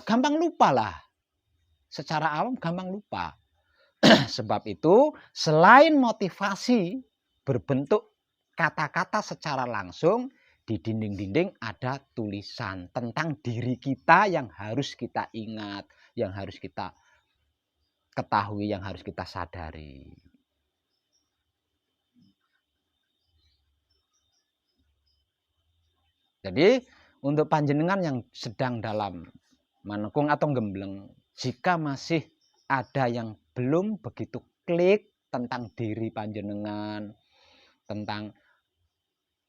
gampang lupa lah. Secara awam gampang lupa. Sebab itu, selain motivasi berbentuk kata-kata secara langsung, di dinding-dinding ada tulisan tentang diri kita yang harus kita ingat, yang harus kita ketahui, yang harus kita sadari. Jadi untuk panjenengan yang sedang dalam manekung atau gembleng, jika masih ada yang belum begitu klik tentang diri panjenengan, tentang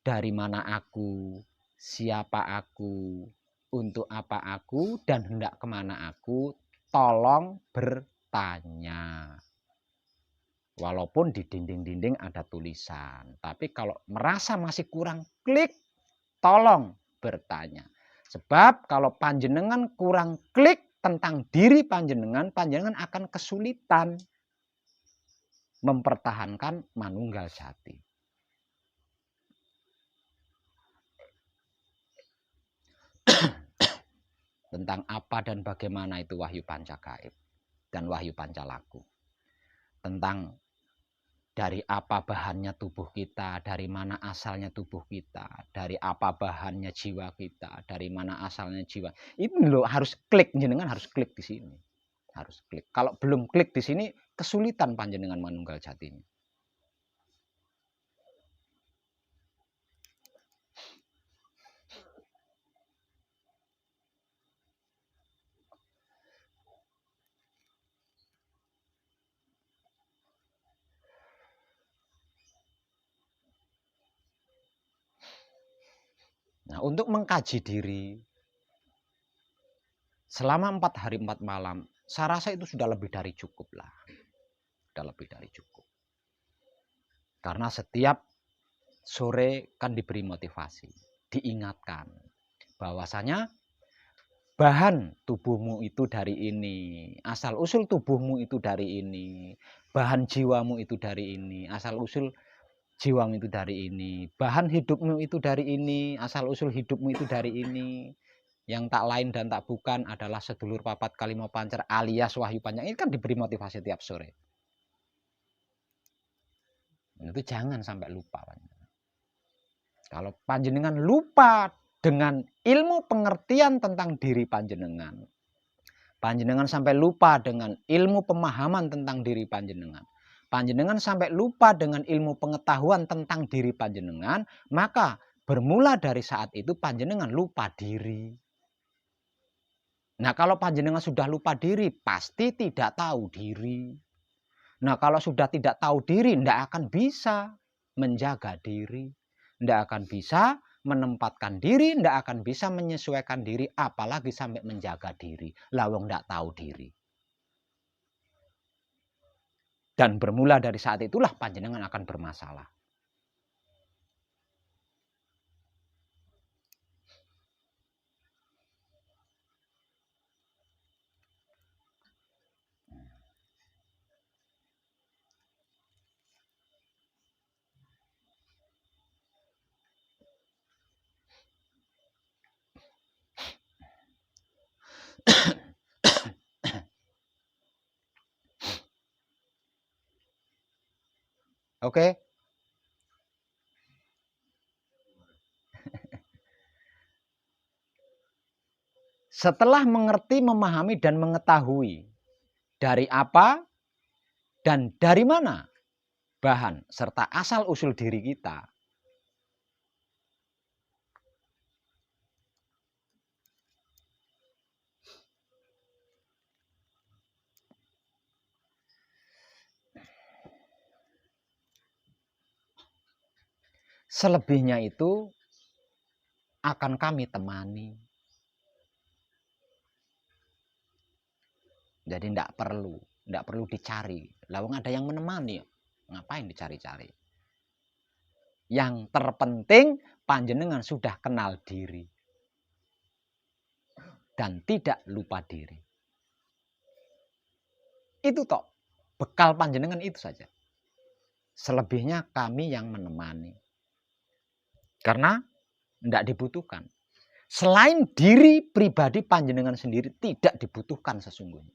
dari mana aku, siapa aku, untuk apa aku, dan hendak kemana aku, tolong bertanya. Walaupun di dinding-dinding ada tulisan, tapi kalau merasa masih kurang klik, tolong bertanya. Sebab kalau panjenengan kurang klik tentang diri panjenengan, panjenengan akan kesulitan mempertahankan manunggal jati. Tentang apa dan bagaimana itu wahyu pancagaib dan wahyu pancalaku. Tentang dari apa bahannya tubuh kita, dari mana asalnya tubuh kita, dari apa bahannya jiwa kita, dari mana asalnya jiwa. Itu loh harus klik, jenengan harus klik di sini. Harus klik. Kalau belum klik di sini, kesulitan panjenengan manunggal jatinya. Nah, untuk mengkaji diri selama 4 hari 4 malam, saya rasa itu sudah lebih dari cukup lah. Sudah lebih dari cukup. Karena setiap sore kan diberi motivasi, diingatkan bahwasanya bahan tubuhmu itu dari ini, asal usul tubuhmu itu dari ini, bahan jiwamu itu dari ini, asal usul jiwamu itu dari ini, bahan hidupmu itu dari ini, asal usul hidupmu itu dari ini. Yang tak lain dan tak bukan adalah sedulur papat kali mau pancer alias wahyu panjang. Ini kan diberi motivasi tiap sore. Itu jangan sampai lupa. Kalau panjenengan lupa dengan ilmu pengertian tentang diri panjenengan, panjenengan sampai lupa dengan ilmu pemahaman tentang diri panjenengan, panjenengan sampai lupa dengan ilmu pengetahuan tentang diri panjenengan, maka bermula dari saat itu panjenengan lupa diri. Nah, kalau panjenengan sudah lupa diri, pasti tidak tahu diri. Nah, kalau sudah tidak tahu diri, tidak akan bisa menjaga diri. Tidak akan bisa menempatkan diri, tidak akan bisa menyesuaikan diri, apalagi sampai menjaga diri. Lawang tidak tahu diri. Dan bermula dari saat itulah panjenengan akan bermasalah. Oke? Setelah mengerti, memahami, dan mengetahui dari apa dan dari mana, bahan serta asal-usul diri kita, selebihnya itu akan kami temani. Jadi tidak perlu dicari. Lawang ada yang menemani, ngapain dicari-cari? Yang terpenting panjenengan sudah kenal diri dan tidak lupa diri. Itu toh, bekal panjenengan itu saja. Selebihnya kami yang menemani. Karena tidak dibutuhkan. Selain diri pribadi panjenengan sendiri tidak dibutuhkan sesungguhnya.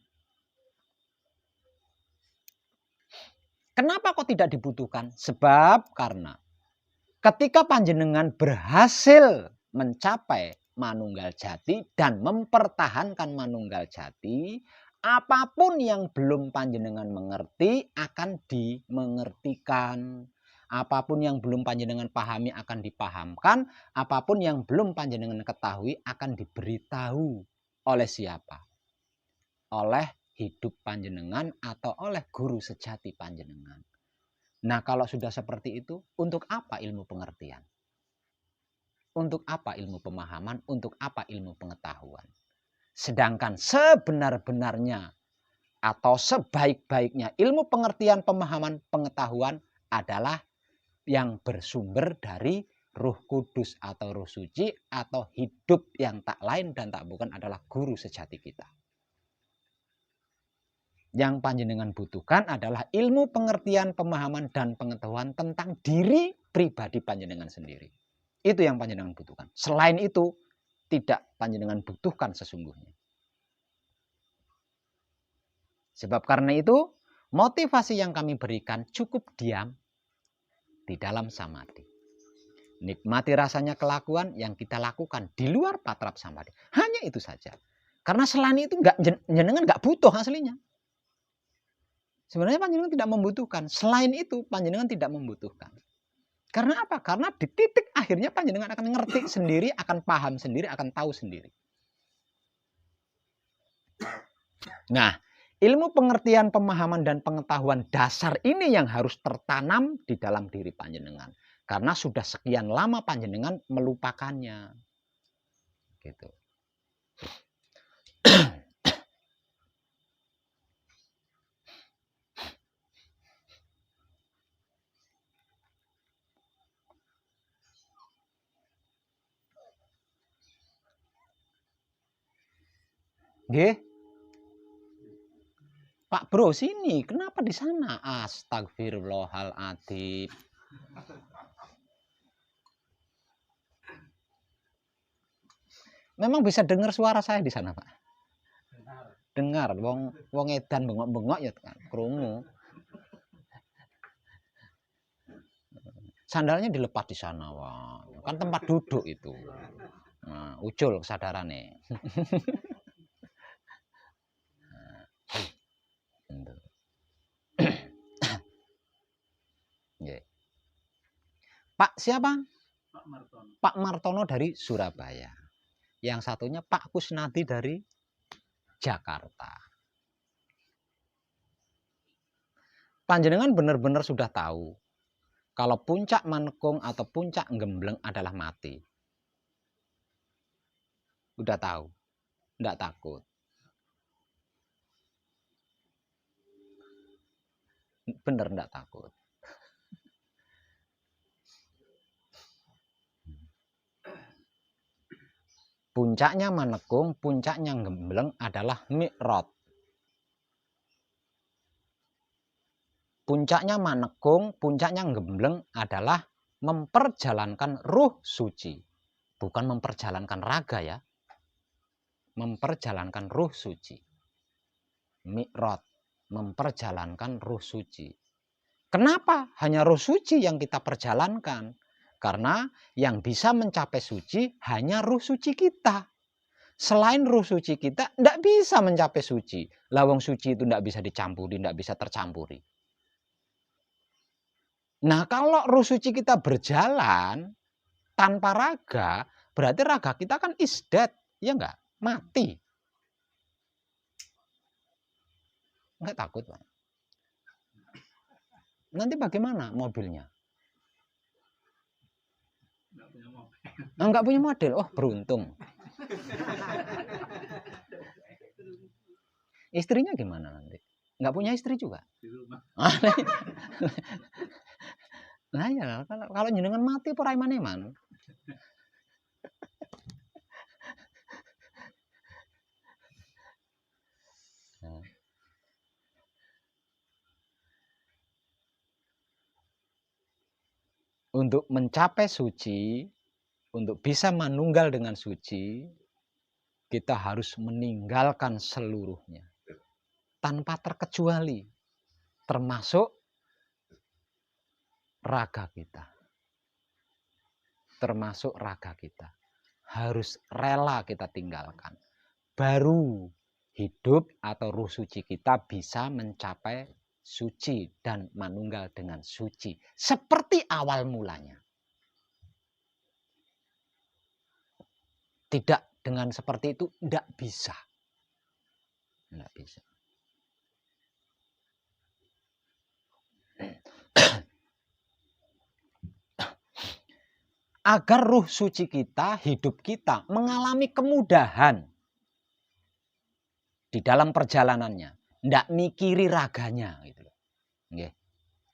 Kenapa kok tidak dibutuhkan? Sebab karena ketika panjenengan berhasil mencapai manunggal jati dan mempertahankan manunggal jati, apapun yang belum panjenengan mengerti akan dimengertikan. Apapun yang belum panjenengan pahami akan dipahamkan. Apapun yang belum panjenengan ketahui akan diberitahu. Oleh siapa? Oleh hidup panjenengan atau oleh guru sejati panjenengan. Nah, kalau sudah seperti itu, untuk apa ilmu pengertian? Untuk apa ilmu pemahaman? Untuk apa ilmu pengetahuan? Sedangkan sebenar-benarnya atau sebaik-baiknya ilmu pengertian, pemahaman, pengetahuan adalah yang bersumber dari Roh Kudus atau Roh Suci atau hidup yang tak lain dan tak bukan adalah guru sejati kita. Yang panjenengan butuhkan adalah ilmu pengertian, pemahaman, dan pengetahuan tentang diri pribadi panjenengan sendiri. Itu yang panjenengan butuhkan. Selain itu, tidak panjenengan butuhkan sesungguhnya. Sebab karena itu, motivasi yang kami berikan cukup diam di dalam samadhi. Nikmati rasanya kelakuan yang kita lakukan di luar patrap samadhi. Hanya itu saja. Karena selain itu jenengan nggak butuh aslinya. Sebenarnya panjenengan tidak membutuhkan. Selain itu panjenengan tidak membutuhkan. Karena apa? Karena di titik akhirnya panjenengan akan ngerti sendiri, akan paham sendiri, akan tahu sendiri. Nah, ilmu pengertian, pemahaman, dan pengetahuan dasar ini yang harus tertanam di dalam diri panjenengan. Karena sudah sekian lama panjenengan melupakannya. Gitu. Nggih. Pak Bro sini, kenapa di sana? Astagfirullahaladzim. Memang bisa dengar suara saya di sana, Pak? Dengar, wong edan bengok-bengok ya kan, krungu. Sandalnya dilepas di sana, wah. Kan tempat duduk itu. Nah, ucul kesadarannya. Pak siapa? Pak Martono. Pak Martono dari Surabaya. Yang satunya Pak Kusnadi dari Jakarta. Panjenengan benar-benar sudah tahu kalau puncak manekung atau puncak gembleng adalah mati. Udah tahu, enggak takut. Bener enggak takut. Puncaknya manekung, puncaknya gembleng adalah mi'raj. Puncaknya manekung, puncaknya gembleng adalah memperjalankan ruh suci. Bukan memperjalankan raga ya. Memperjalankan ruh suci. Mi'raj, memperjalankan ruh suci. Kenapa hanya ruh suci yang kita perjalankan? Karena yang bisa mencapai suci hanya ruh suci kita. Selain ruh suci kita, tidak bisa mencapai suci. Lawang suci itu tidak bisa dicampuri, tidak bisa tercampuri. Nah, kalau ruh suci kita berjalan tanpa raga, berarti raga kita kan is dead, ya enggak? Mati. Enggak takut, Pak. Nanti bagaimana mobilnya? Enggak punya model. Oh, beruntung. Istrinya gimana nanti? Enggak punya istri juga? Di rumah. Nah ya, kalau jenengan mati apa iman-iman? Nah. Untuk mencapai suci, untuk bisa manunggal dengan suci, kita harus meninggalkan seluruhnya. Tanpa terkecuali. Termasuk raga kita. Termasuk raga kita. Harus rela kita tinggalkan. Baru hidup atau ruh suci kita bisa mencapai suci dan manunggal dengan suci. Seperti awal mulanya. Tidak dengan seperti itu, tidak bisa. Tidak bisa. Agar ruh suci kita, hidup kita mengalami kemudahan di dalam perjalanannya. Tidak mikiri raganya. Gitu.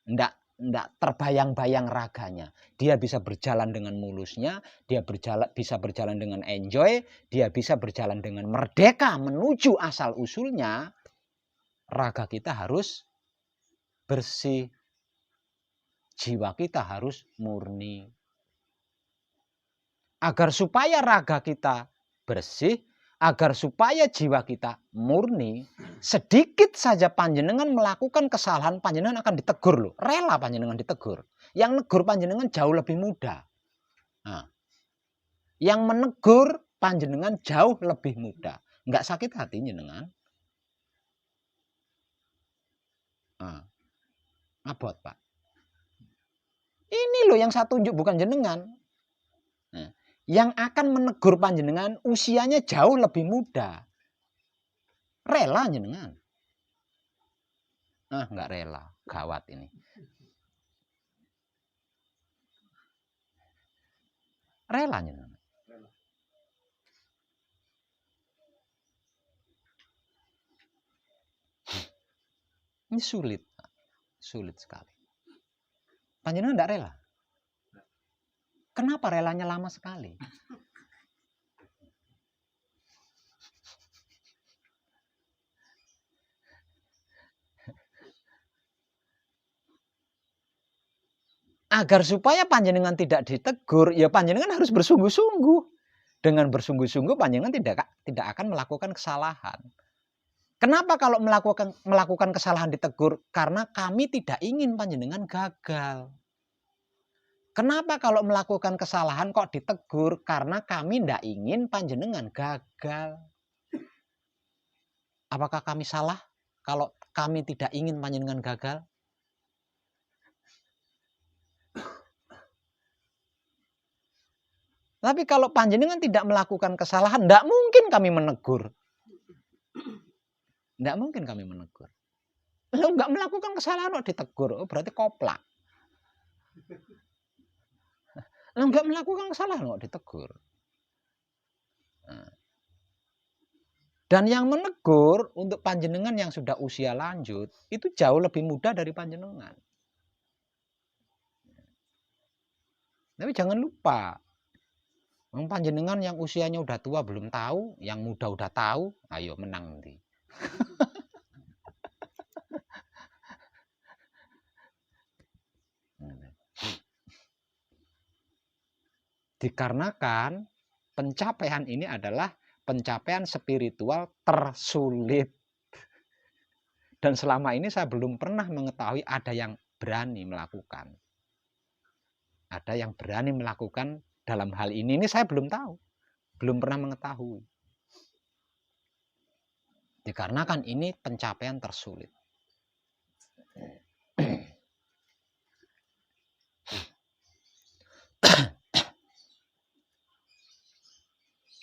Tidak terbayang-bayang raganya. Dia bisa berjalan dengan mulusnya, dia bisa berjalan dengan enjoy, dia bisa berjalan dengan merdeka menuju asal usulnya. Raga kita harus bersih. Jiwa kita harus murni. Agar supaya raga kita bersih, agar supaya jiwa kita murni, sedikit saja panjenengan melakukan kesalahan, panjenengan akan ditegur loh. Rela panjenengan ditegur. Yang negur panjenengan jauh lebih mudah. Nah, yang menegur panjenengan jauh lebih mudah. Enggak sakit hati jenengan. Nah, abot Pak. Ini loh yang saya tunjuk bukan jenengan. Nah, yang akan menegur panjenengan usianya jauh lebih muda. Rela jenengan. Enggak rela. Gawat ini. Rela jenengan. Ini sulit. Sulit sekali. Panjenengan enggak rela. Kenapa relanya lama sekali? Agar supaya panjenengan tidak ditegur, ya panjenengan harus bersungguh-sungguh. Dengan bersungguh-sungguh panjenengan tidak akan melakukan kesalahan. Kenapa kalau melakukan kesalahan ditegur? Karena kami tidak ingin panjenengan gagal. Kenapa kalau melakukan kesalahan kok ditegur? Karena kami tidak ingin panjenengan gagal. Apakah kami salah kalau kami tidak ingin panjenengan gagal? Tapi kalau panjenengan tidak melakukan kesalahan, tidak mungkin kami menegur. Tidak mungkin kami menegur. Lo nggak melakukan kesalahan kok ditegur, oh, berarti koplak. Lo nggak melakukan kesalahan kok ditegur. Dan yang menegur untuk panjenengan yang sudah usia lanjut, itu jauh lebih mudah dari panjenengan. Tapi jangan lupa, panjenengan yang usianya udah tua belum tahu, yang muda udah tahu, ayo menang nanti. Dikarenakan pencapaian ini adalah pencapaian spiritual tersulit. Dan selama ini saya belum pernah mengetahui ada yang berani melakukan. Ada yang berani melakukan dalam hal ini saya belum tahu. Belum pernah mengetahui. Dikarenakan ini pencapaian tersulit.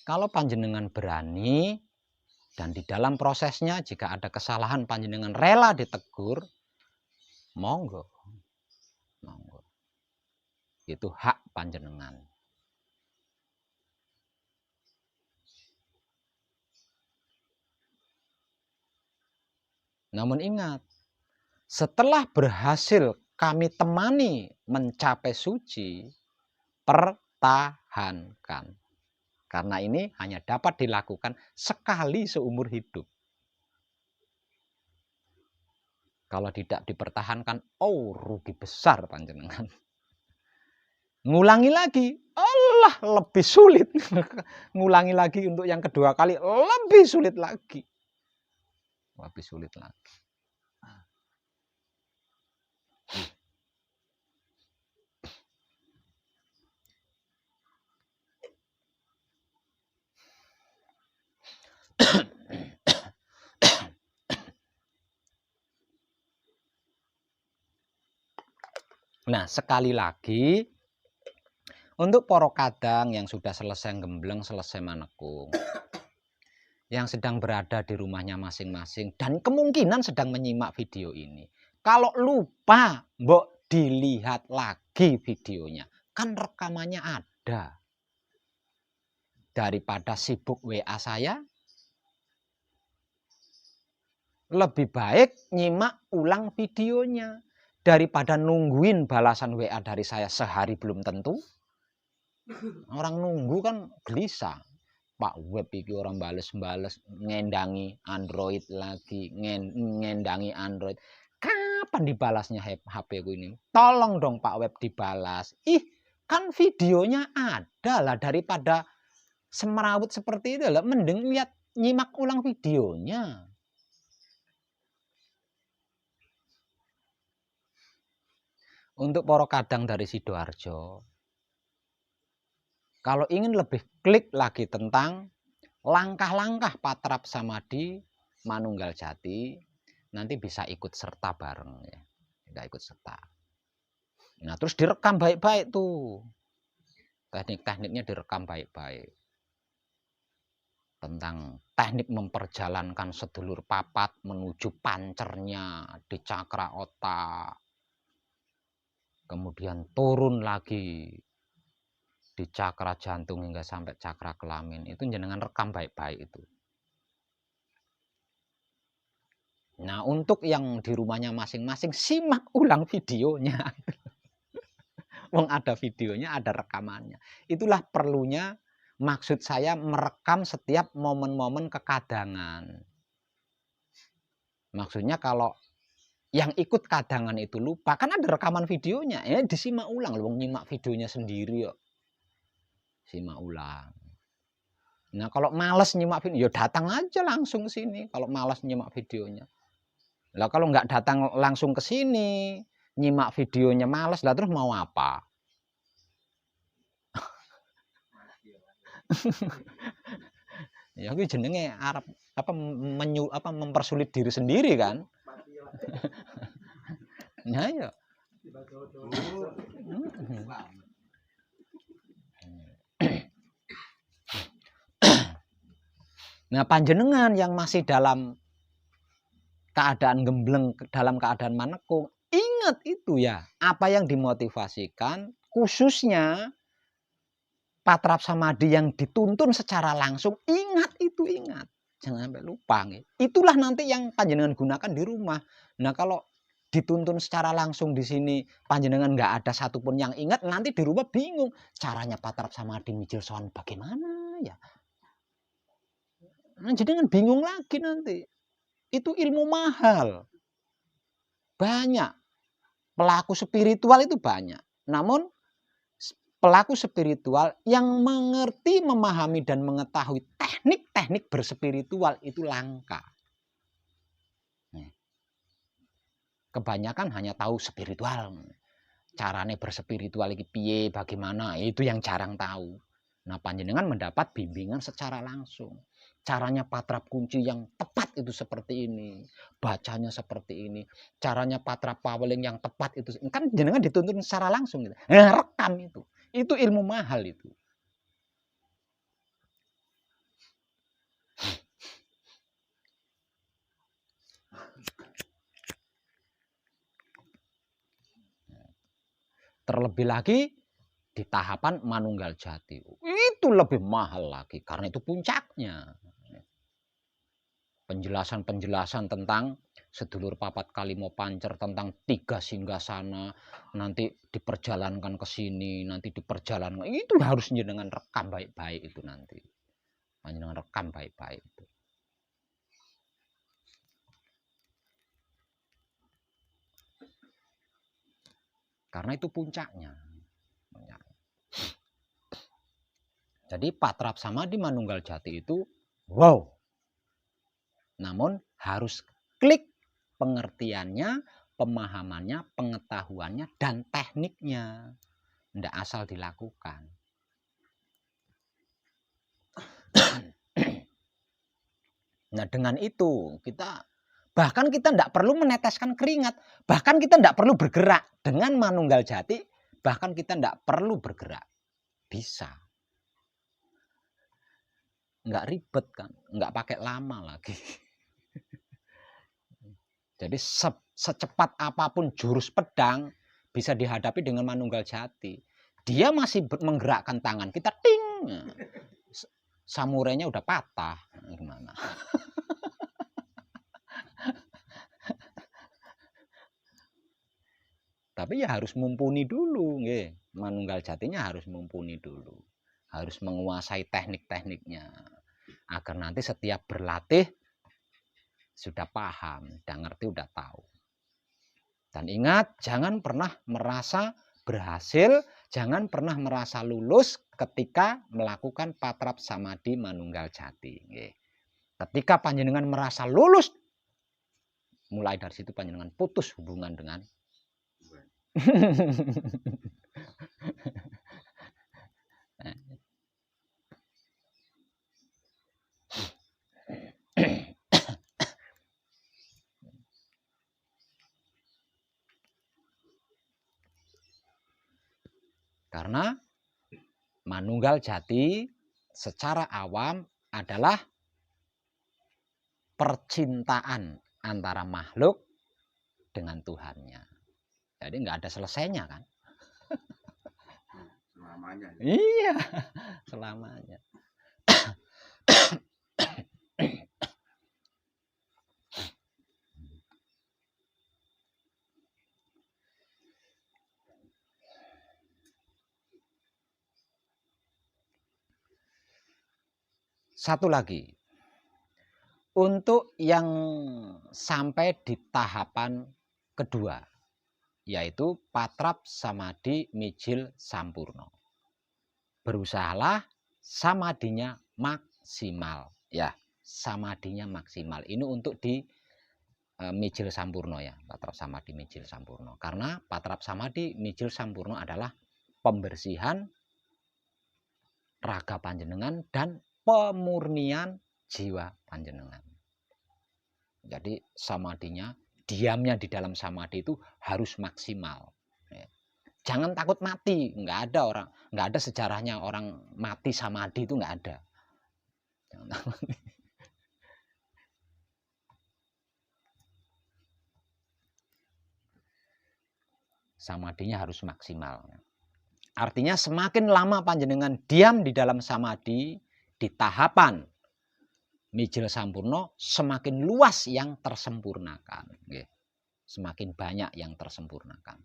Kalau panjenengan berani dan di dalam prosesnya jika ada kesalahan panjenengan rela ditegur, monggo. Monggo. Itu hak panjenengan. Namun ingat, setelah berhasil kami temani mencapai suci, pertahankan. Karena ini hanya dapat dilakukan sekali seumur hidup. Kalau tidak dipertahankan, oh rugi besar panjenengan. Ngulangi lagi, Allah lebih sulit. Ngulangi lagi untuk yang kedua kali, lebih sulit lagi. Lebih sulit lagi. Nah, sekali lagi, untuk poro kadang yang sudah selesai gembleng, selesai manekung, yang sedang berada di rumahnya masing-masing, dan kemungkinan sedang menyimak video ini. Kalau lupa, mbok dilihat lagi videonya. Kan rekamannya ada. Daripada sibuk WA saya, lebih baik nyimak ulang videonya. Daripada nungguin balasan WA dari saya sehari belum tentu. Orang nunggu kan gelisah. Pak web iki orang bales-bales, ngendangi Android lagi, ngendangi Android. Kapan dibalasnya HP ku ini? Tolong dong Pak web dibalas. Ih, kan videonya ada lah, daripada semerawut seperti itu lah, mending lihat nyimak ulang videonya. Untuk poro kadang dari Sidoarjo, kalau ingin lebih klik lagi tentang langkah-langkah patrap samadhi manunggal jati, nanti bisa ikut serta bareng ya. Bisa ikut serta. Nah, terus direkam baik-baik tuh. Teknik-tekniknya direkam baik-baik. Tentang teknik memperjalankan sedulur papat menuju pancernya di cakra otak. Kemudian turun lagi di cakra jantung hingga sampai cakra kelamin. Itu jenengan rekam baik-baik itu. Nah, untuk yang di rumahnya masing-masing, simak ulang videonya. Wong ada videonya, ada rekamannya. Itulah perlunya, maksud saya merekam setiap momen-momen kekadangan. Maksudnya kalau yang ikut kadangan itu lupa, kan ada rekaman videonya, ya disimak ulang, wong nyimak videonya sendiri yuk. Simak ulang. Nah, kalau males nyimak video, ya datang aja langsung sini. Kalau males nyimak videonya. Lah kalau nggak datang langsung ke sini, nyimak videonya males, lah terus mau apa? Ya kuwi jenenge arep mempersulit diri sendiri kan? Nah ya. Nah, panjenengan yang masih dalam keadaan gembleng, dalam keadaan manekung, ingat itu ya, apa yang dimotivasikan, khususnya patrap samadhi yang dituntun secara langsung, ingat itu, ingat. Jangan sampai lupa. Itulah nanti yang panjenengan gunakan di rumah. Nah, kalau dituntun secara langsung di sini, panjenengan nggak ada satupun yang ingat, nanti di rumah bingung. Caranya patrap samadhi mijil sowan bagaimana ya? Nah, jadi kan bingung lagi nanti. Itu ilmu mahal. Banyak. Pelaku spiritual itu banyak. Namun pelaku spiritual yang mengerti, memahami, dan mengetahui teknik-teknik berspiritual itu langka. Kebanyakan hanya tahu spiritual. Caranya berspiritual iki piye, bagaimana, itu yang jarang tahu. Nah, panjenengan mendapat bimbingan secara langsung. Caranya patrap kunci yang tepat itu seperti ini. Bacanya seperti ini. Caranya patrap paweling yang tepat itu. Kan jenengan dituntun secara langsung. Gitu. Nah, rekam itu. Itu ilmu mahal itu. Terlebih lagi di tahapan manunggal jati. Itu lebih mahal lagi karena itu puncaknya. Penjelasan-penjelasan tentang sedulur papat kalimo pancer, tentang 3 singgasana, nanti diperjalankan ke sini, nanti diperjalankan, itu harus jenengan rekam baik-baik itu nanti. Jenengan rekam baik-baik itu. Karena itu puncaknya. Jadi Patrap Samadhi Manunggal Jati itu wow. Namun harus klik pengertiannya, pemahamannya, pengetahuannya, dan tekniknya. Tidak asal dilakukan. Nah dengan itu bahkan kita tidak perlu meneteskan keringat. Bahkan kita tidak perlu bergerak. Dengan Manunggal Jati bahkan kita tidak perlu bergerak. Bisa. Nggak ribet kan. Nggak pakai lama lagi. Jadi secepat apapun jurus pedang bisa dihadapi dengan Manunggal Jati. Dia masih menggerakkan tangan, kita ting. Samurainya udah patah. Gimana? Tapi ya harus mumpuni dulu, nggih. Manunggal Jatinya harus mumpuni dulu. Harus menguasai teknik-tekniknya. Agar nanti setiap berlatih sudah paham, udah ngerti, udah tahu. Dan ingat, jangan pernah merasa berhasil, jangan pernah merasa lulus ketika melakukan Patrap Samadhi Manunggal Jati. Ketika panjenengan merasa lulus, mulai dari situ panjenengan putus hubungan dengan karena Manunggal Jati secara awam adalah percintaan antara makhluk dengan Tuhannya. Jadi nggak ada selesainya kan? Selamanya. Iya, selamanya. Satu lagi, untuk yang sampai di tahapan kedua, yaitu Patrap Samadhi Mijil Sampurno. Berusahalah samadhinya maksimal, ya, samadhinya maksimal. Ini untuk di Mijil Sampurno ya, Patrap Samadhi Mijil Sampurno. Karena Patrap Samadhi Mijil Sampurno adalah pembersihan raga panjenengan dan pemurnian jiwa panjenengan. Jadi samadhinya, diamnya di dalam samadhi itu harus maksimal. Jangan takut mati, nggak ada sejarahnya orang mati samadhi itu nggak ada. Jangan takut. Samadhinya harus maksimal. Artinya semakin lama panjenengan diam di dalam samadhi di tahapan Mijil Sampurno, semakin luas yang tersempurnakan. Semakin banyak yang tersempurnakan.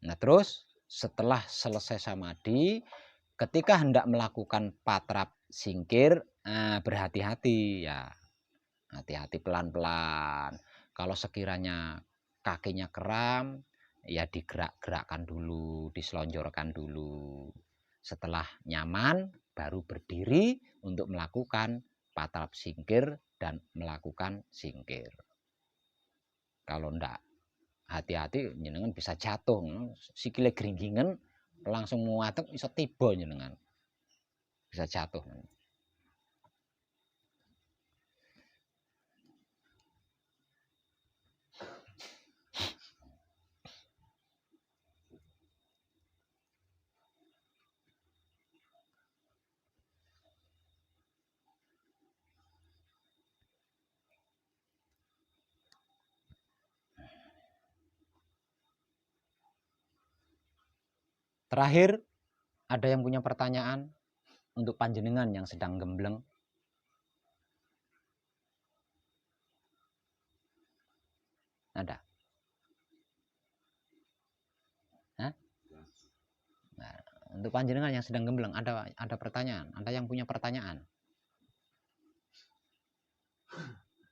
Nah terus setelah selesai samadhi, ketika hendak melakukan patrap singkir, berhati-hati ya. Hati-hati pelan-pelan. Kalau sekiranya kakinya kram, ya digerak-gerakkan dulu, diselonjorkan dulu. Setelah nyaman, baru berdiri untuk melakukan patrap singkir dan melakukan singkir. Kalau enggak hati-hati, jenengan bisa jatuh. Sikile gringgingan, langsung muatek, bisa tiba jenengan. Bisa jatuh. Terakhir, ada yang punya pertanyaan untuk panjenengan yang sedang gembleng? Ada? Hah? Nah, untuk panjenengan yang sedang gembleng, ada pertanyaan? Ada yang punya pertanyaan?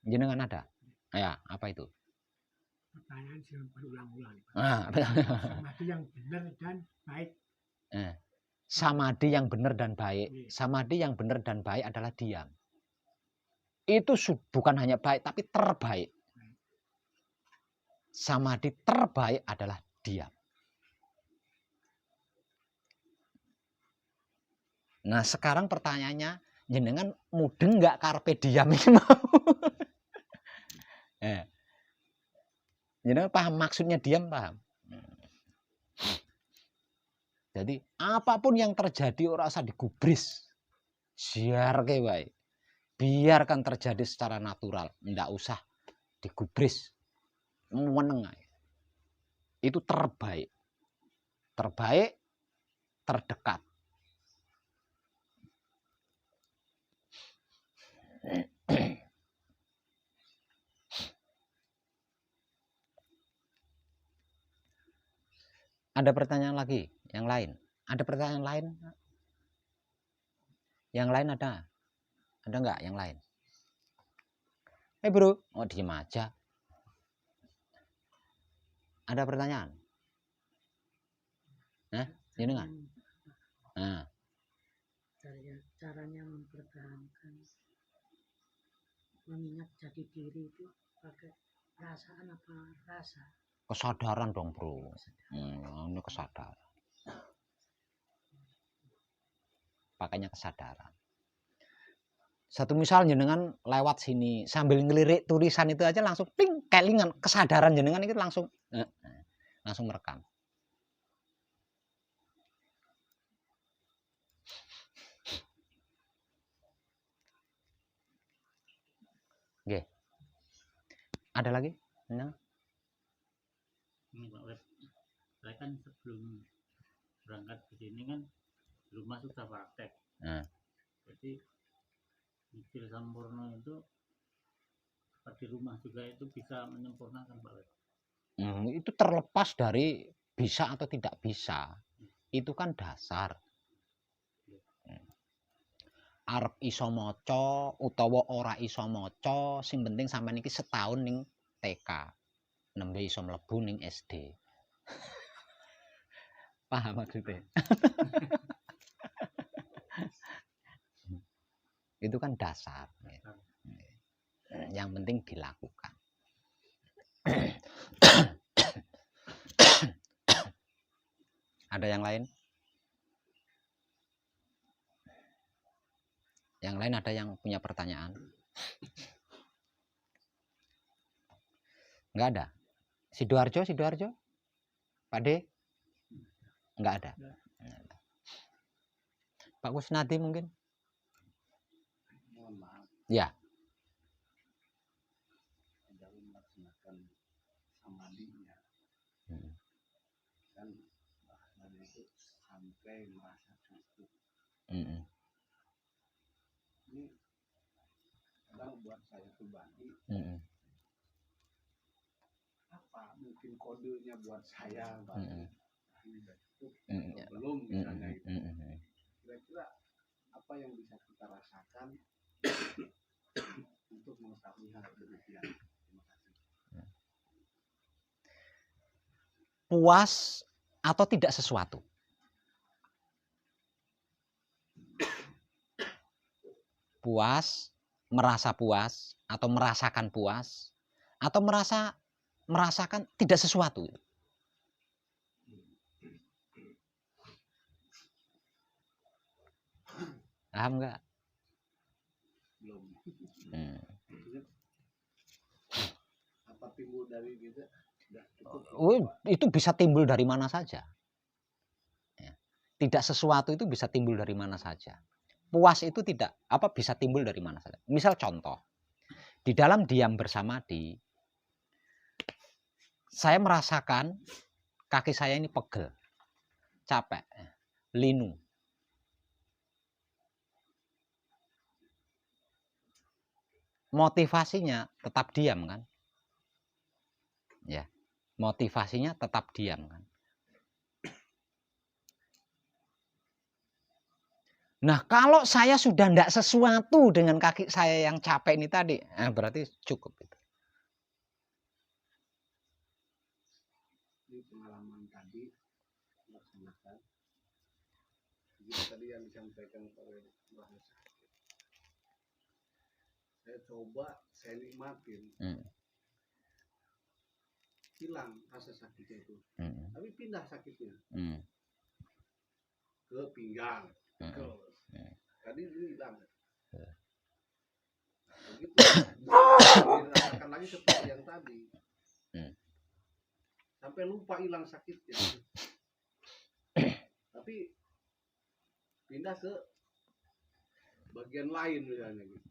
Jenengan ada? Ya, apa itu? Pertanyaan jangan berulang-ulang. Ah, Samadhi yang benar dan baik. samadhi yang benar dan baik. Samadhi yang benar dan baik adalah diam. Itu bukan hanya baik, tapi terbaik. Samadhi terbaik adalah diam. Nah, sekarang pertanyaannya, jenengan mudeng nggak carpe diem ini mau? Jenengan paham maksudnya diam, paham? Jadi apapun yang terjadi ora usah digubris. Siarke wae. Biarkan terjadi secara natural, ndak usah digubris. Meneng ae. Itu terbaik. Terbaik, terdekat. Ada pertanyaan lagi? Yang lain? Ada pertanyaan lain? Yang lain ada? Ada nggak yang lain? Bro, oh diem aja. Ada pertanyaan? Jenengan? Nah. Caranya mempertahankan mengingat jati diri itu pakai perasaan apa rasa? Kesadaran dong, bro. Ini kesadaran. Pakainya kesadaran. Satu misal jenengan lewat sini sambil ngelirik tulisan itu aja langsung ping kelingan, kesadaran jenengan itu langsung merekam. Oke. Ada lagi? Nah. Ini Pak Web, saya kan sebelum berangkat ke sini kan belum masuk ke praktek. Jadi Mikir Sampurno itu di rumah juga itu bisa menyempurnakan Pak Web. Itu terlepas dari bisa atau tidak bisa. Itu kan dasar. Arep iso maca utawa ora iso maca, sing penting sampean iki setahun ning TK. Nembe iso mlebu ning SD. Paham maksudnya? Itu kan dasar. Yang penting dilakukan. Ada yang lain? Yang lain ada yang punya pertanyaan? Enggak ada? Sidoarjo? Pak D? Enggak ada? Pak Kusnadi mungkin? Mohon maaf. Ya. Dalam melaksanakan samadhinya. Kan bahasanya itu sampai merasa cukup. Ini kadang buat saya pribadi. Apa mungkin kodenya buat saya, Pak? Ini udah cukup atau belum misalnya itu. Kira-kira apa yang bisa kita rasakan untuk mengetahui hal demikian? Terima kasih. Puas atau tidak sesuatu? Puas, merasa puas, atau merasakan puas, atau merasakan tidak sesuatu. Paham nggak? Belum. Apa timbul dari gitu? Itu bisa timbul dari mana saja. Tidak sesuatu itu bisa timbul dari mana saja. Puas itu bisa timbul dari mana saja. Misal contoh, di dalam diam bersamadi, saya merasakan kaki saya ini pegel. capek, linu. Motivasinya tetap diam kan? Ya, motivasinya tetap diam kan? Nah, kalau saya sudah tidak sesuatu dengan kaki saya yang capek ini tadi, berarti cukup itu. Ini pengalaman tadi melaksanakan. Jadi tadi yang disampaikan oleh Mbak Musa, saya coba, saya nikmatin, hilang rasa sakitnya itu, tapi pindah sakitnya ke pinggang, ke tadi itu hilang. Begitu dirasakan lagi seperti yang tadi, sampai lupa hilang sakitnya, tapi pindah ke bagian lain misalnya gitu.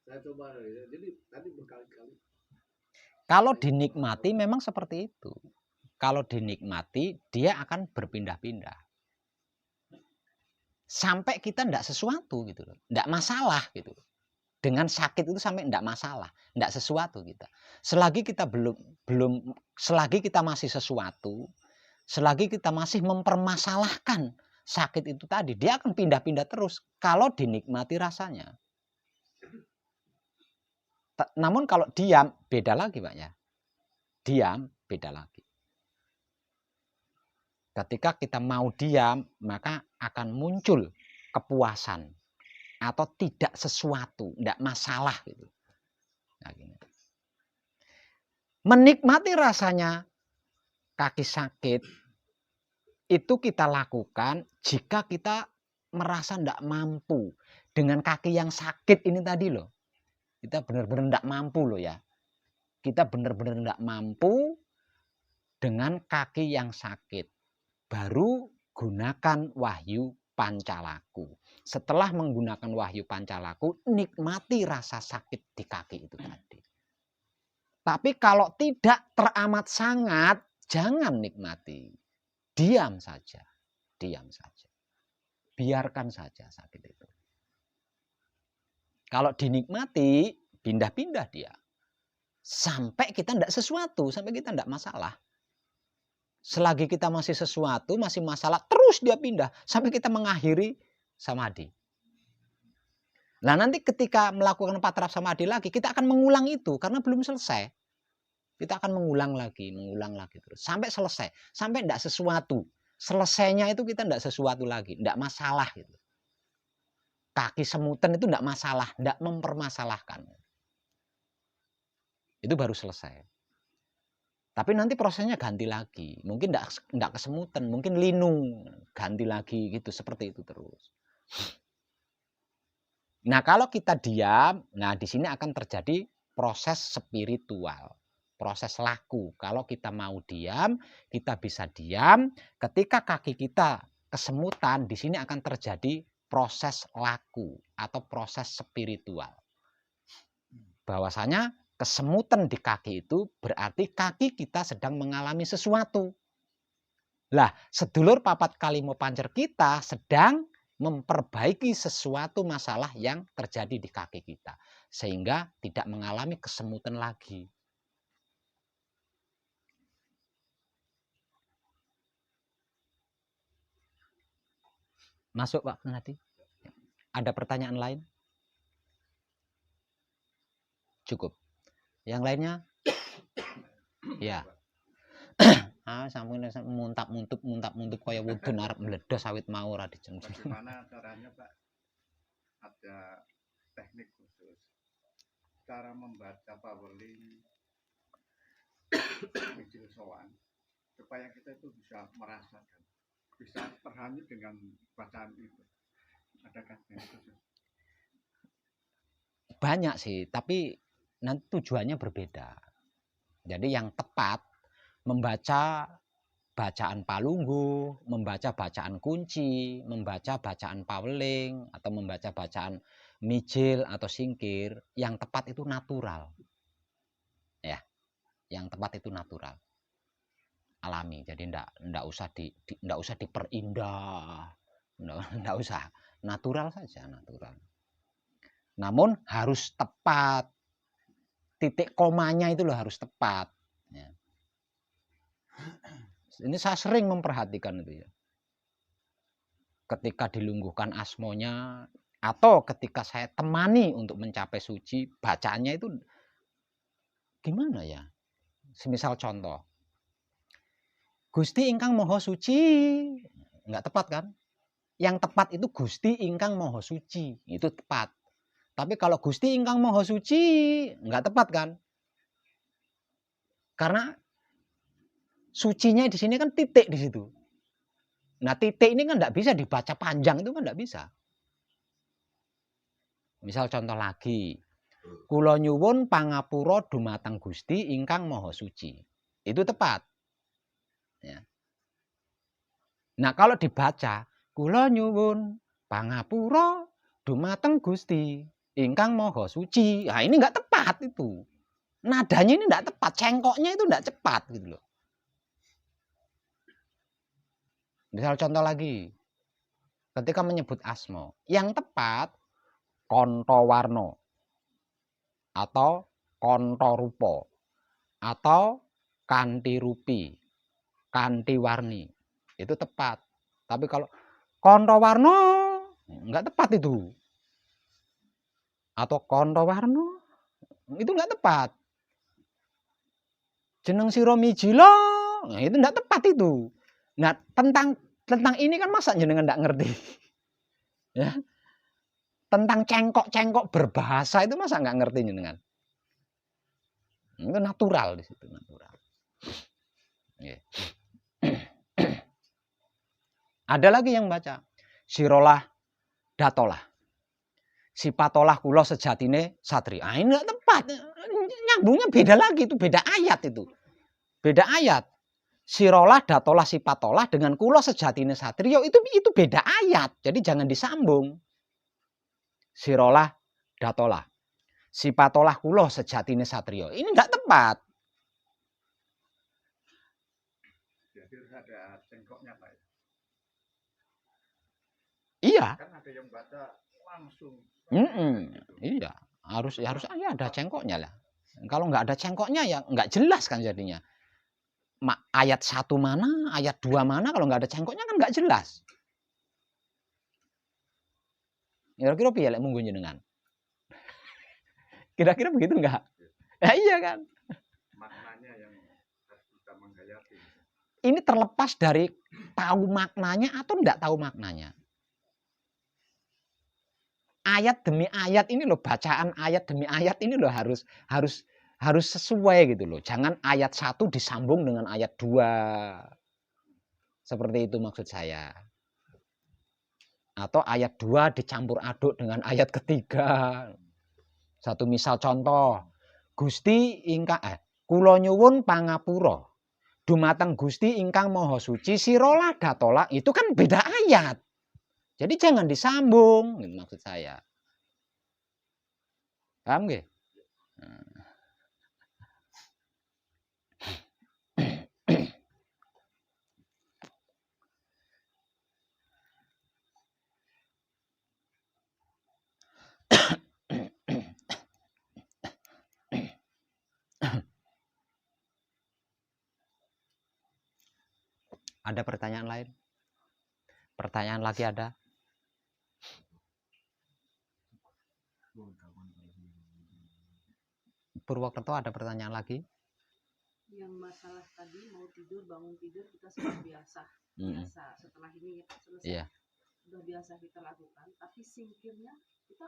Saya coba, jadi tadi berkali-kali. Kalau dinikmati memang seperti itu. Kalau dinikmati dia akan berpindah-pindah. Sampai kita tidak sesuatu gitu loh. Tidak masalah gitu. Dengan sakit itu sampai tidak masalah, tidak sesuatu kita. Selagi kita selagi kita masih sesuatu, selagi kita masih mempermasalahkan sakit itu tadi, dia akan pindah-pindah terus kalau dinikmati rasanya. Namun kalau diam beda lagi Pak ya. Diam beda lagi. Ketika kita mau diam, maka akan muncul kepuasan atau tidak sesuatu, tidak masalah gitu. Nah, gini. Menikmati rasanya kaki sakit itu kita lakukan jika kita merasa tidak mampu dengan kaki yang sakit ini tadi loh. Kita benar-benar tidak mampu loh ya. Kita benar-benar tidak mampu dengan kaki yang sakit. Baru gunakan wahyu pancalaku. Setelah menggunakan wahyu pancalaku, nikmati rasa sakit di kaki itu tadi. Tapi kalau tidak teramat sangat, jangan nikmati. Diam saja. Diam saja. Biarkan saja sakit itu. Kalau dinikmati, pindah-pindah dia. Sampai kita tidak sesuatu, sampai kita tidak masalah. Selagi kita masih sesuatu, masih masalah, terus dia pindah. Sampai kita mengakhiri samadhi. Nah nanti ketika melakukan patrap samadhi lagi, kita akan mengulang itu. Karena belum selesai. Kita akan mengulang lagi terus. Sampai selesai. Sampai tidak sesuatu. Selesainya itu kita tidak sesuatu lagi. Tidak masalah gitu. Kaki semutan itu tidak masalah, tidak mempermasalahkan. Itu baru selesai. Tapi nanti prosesnya ganti lagi. Mungkin tidak kesemutan, mungkin linu, ganti lagi gitu, seperti itu terus. Nah, kalau kita diam, nah di sini akan terjadi proses spiritual, proses laku. Kalau kita mau diam, kita bisa diam. Ketika kaki kita kesemutan, di sini akan terjadi proses laku atau proses spiritual. Bahwasanya kesemutan di kaki itu berarti kaki kita sedang mengalami sesuatu. Lah, sedulur papat kalimo pancer kita sedang memperbaiki sesuatu masalah yang terjadi di kaki kita. Sehingga tidak mengalami kesemutan lagi. Masuk Pak Penati? Ada pertanyaan lain? Cukup. Yang lainnya? Ya. Sampun muntap-muntup kaya wudun arep meledos sawit mau ora dijeng. Bagaimana caranya Pak? Ada teknik khusus. Cara membaca Powerlink Mijil Sowan supaya kita itu bisa merasakan, bisa terhanyut dengan bacaan itu. Adakah teknik khusus? Banyak sih, tapi nanti tujuannya berbeda. Jadi yang tepat membaca bacaan palunggu, membaca bacaan kunci, membaca bacaan paweling, atau membaca bacaan mijil atau singkir, yang tepat itu natural. Ya, yang tepat itu natural. alami. Jadi ndak usah diperindah, ndak usah, natural saja, natural. Namun harus tepat, titik komanya itu loh harus tepat. Ya. Ini saya sering memperhatikan itu ya. Ketika dilungguhkan asmonya atau ketika saya temani untuk mencapai suci, bacaannya itu gimana ya? Semisal contoh, Gusti ingkang Maha Suci, nggak tepat kan? Yang tepat itu Gusti ingkang Maha Suci, itu tepat. Tapi kalau Gusti ingkang Maha Suci, nggak tepat kan? Karena sucinya di sini kan titik di situ. Nah titik ini kan nggak bisa dibaca panjang, itu kan nggak bisa. Misal contoh lagi, kula nyuwun pangapura dumateng Gusti ingkang Maha Suci, itu tepat. Ya. Nah kalau dibaca, kula nyuwun pangapura dumateng Gusti ingkang Maha Suci, nah ini nggak tepat itu. Nadanya ini nggak tepat, cengkoknya itu nggak cepat gitu loh. Misal contoh lagi, ketika menyebut asma, yang tepat kontowarno atau kontorupo atau kanti rupi, kanti warni, itu tepat. Tapi kalau kontowarno nggak tepat itu, atau kontowarno itu nggak tepat. Jeneng sira mijila, nah itu nggak tepat itu. Nah tentang ini kan masa jenengan nggak ngerti, ya? Tentang cengkok berbahasa itu masa nggak ngerti jenengan? Itu natural di situ, natural. Yeah. Ada lagi yang baca sirolah datolah, sipatolah kulo sejatine satri. Ah ini nggak tepat, nyambungnya beda lagi, itu beda ayat itu, beda ayat. Sirolah datolah sipatolah dengan kulo sejatine satrio itu beda ayat, jadi jangan disambung. Sirolah datolah, sipatolah kulo sejatine satrio, ini nggak tepat. Jadi harus ada cengkoknya Pak. Iya. Kan ada yang baca langsung. Iya, harus ada cengkoknya lah. Kalau nggak ada cengkoknya ya nggak jelas kan jadinya. Ayat 1 mana, ayat 2 mana, kalau nggak ada cengkoknya kan nggak jelas. Kira-kira piye lek munggo jenengan? Kira-kira begitu nggak? Ya iya kan. Maknanya yang harus kita menghayati. Ini terlepas dari tahu maknanya atau nggak tahu maknanya. Ayat demi ayat ini loh, bacaan ayat demi ayat ini loh harus sesuai gitu loh. Jangan ayat 1 disambung dengan ayat 2. Seperti itu maksud saya. Atau ayat 2 dicampur aduk dengan ayat ketiga. Satu misal contoh, Gusti ingkang kula nyuwun pangapura dumateng Gusti ingkang Maha Suci sirolah datola, itu kan beda ayat. Jadi jangan disambung, gitu maksud saya. Paham nggih? Ada pertanyaan lain? Pertanyaan lagi ada? Purwokerto ada pertanyaan lagi? Yang masalah tadi mau tidur bangun tidur kita sudah biasa setelah ini selesai. Iya. Sudah biasa kita lakukan, tapi singkirnya kita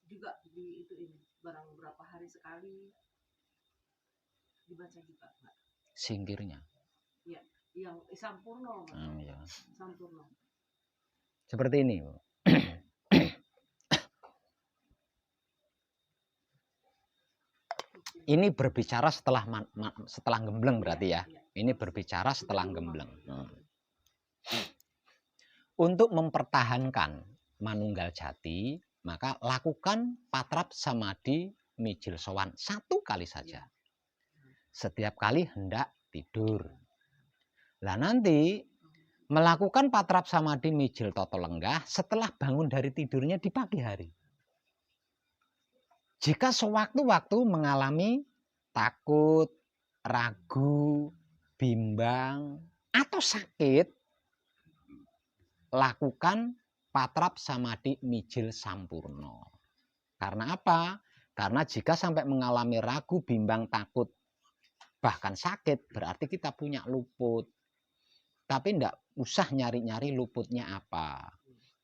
juga di itu ini barang berapa hari sekali dibaca juga Pak. Singkirnya. Ya, yang sampurno. Ya. Sampurno. Seperti ini. Ini berbicara setelah gembleng berarti ya. Ini berbicara setelah gembleng. Untuk mempertahankan manunggal jati, maka lakukan patrap samadhi mijil sowan 1 kali saja. Setiap kali hendak tidur. Lah nanti melakukan patrap samadhi mijil toto lenggah setelah bangun dari tidurnya di pagi hari. Jika sewaktu-waktu mengalami takut, ragu, bimbang, atau sakit, lakukan patrap samadhi mijil sampurno. Karena apa? Karena jika sampai mengalami ragu, bimbang, takut, bahkan sakit, berarti kita punya luput. Tapi enggak usah nyari-nyari luputnya apa.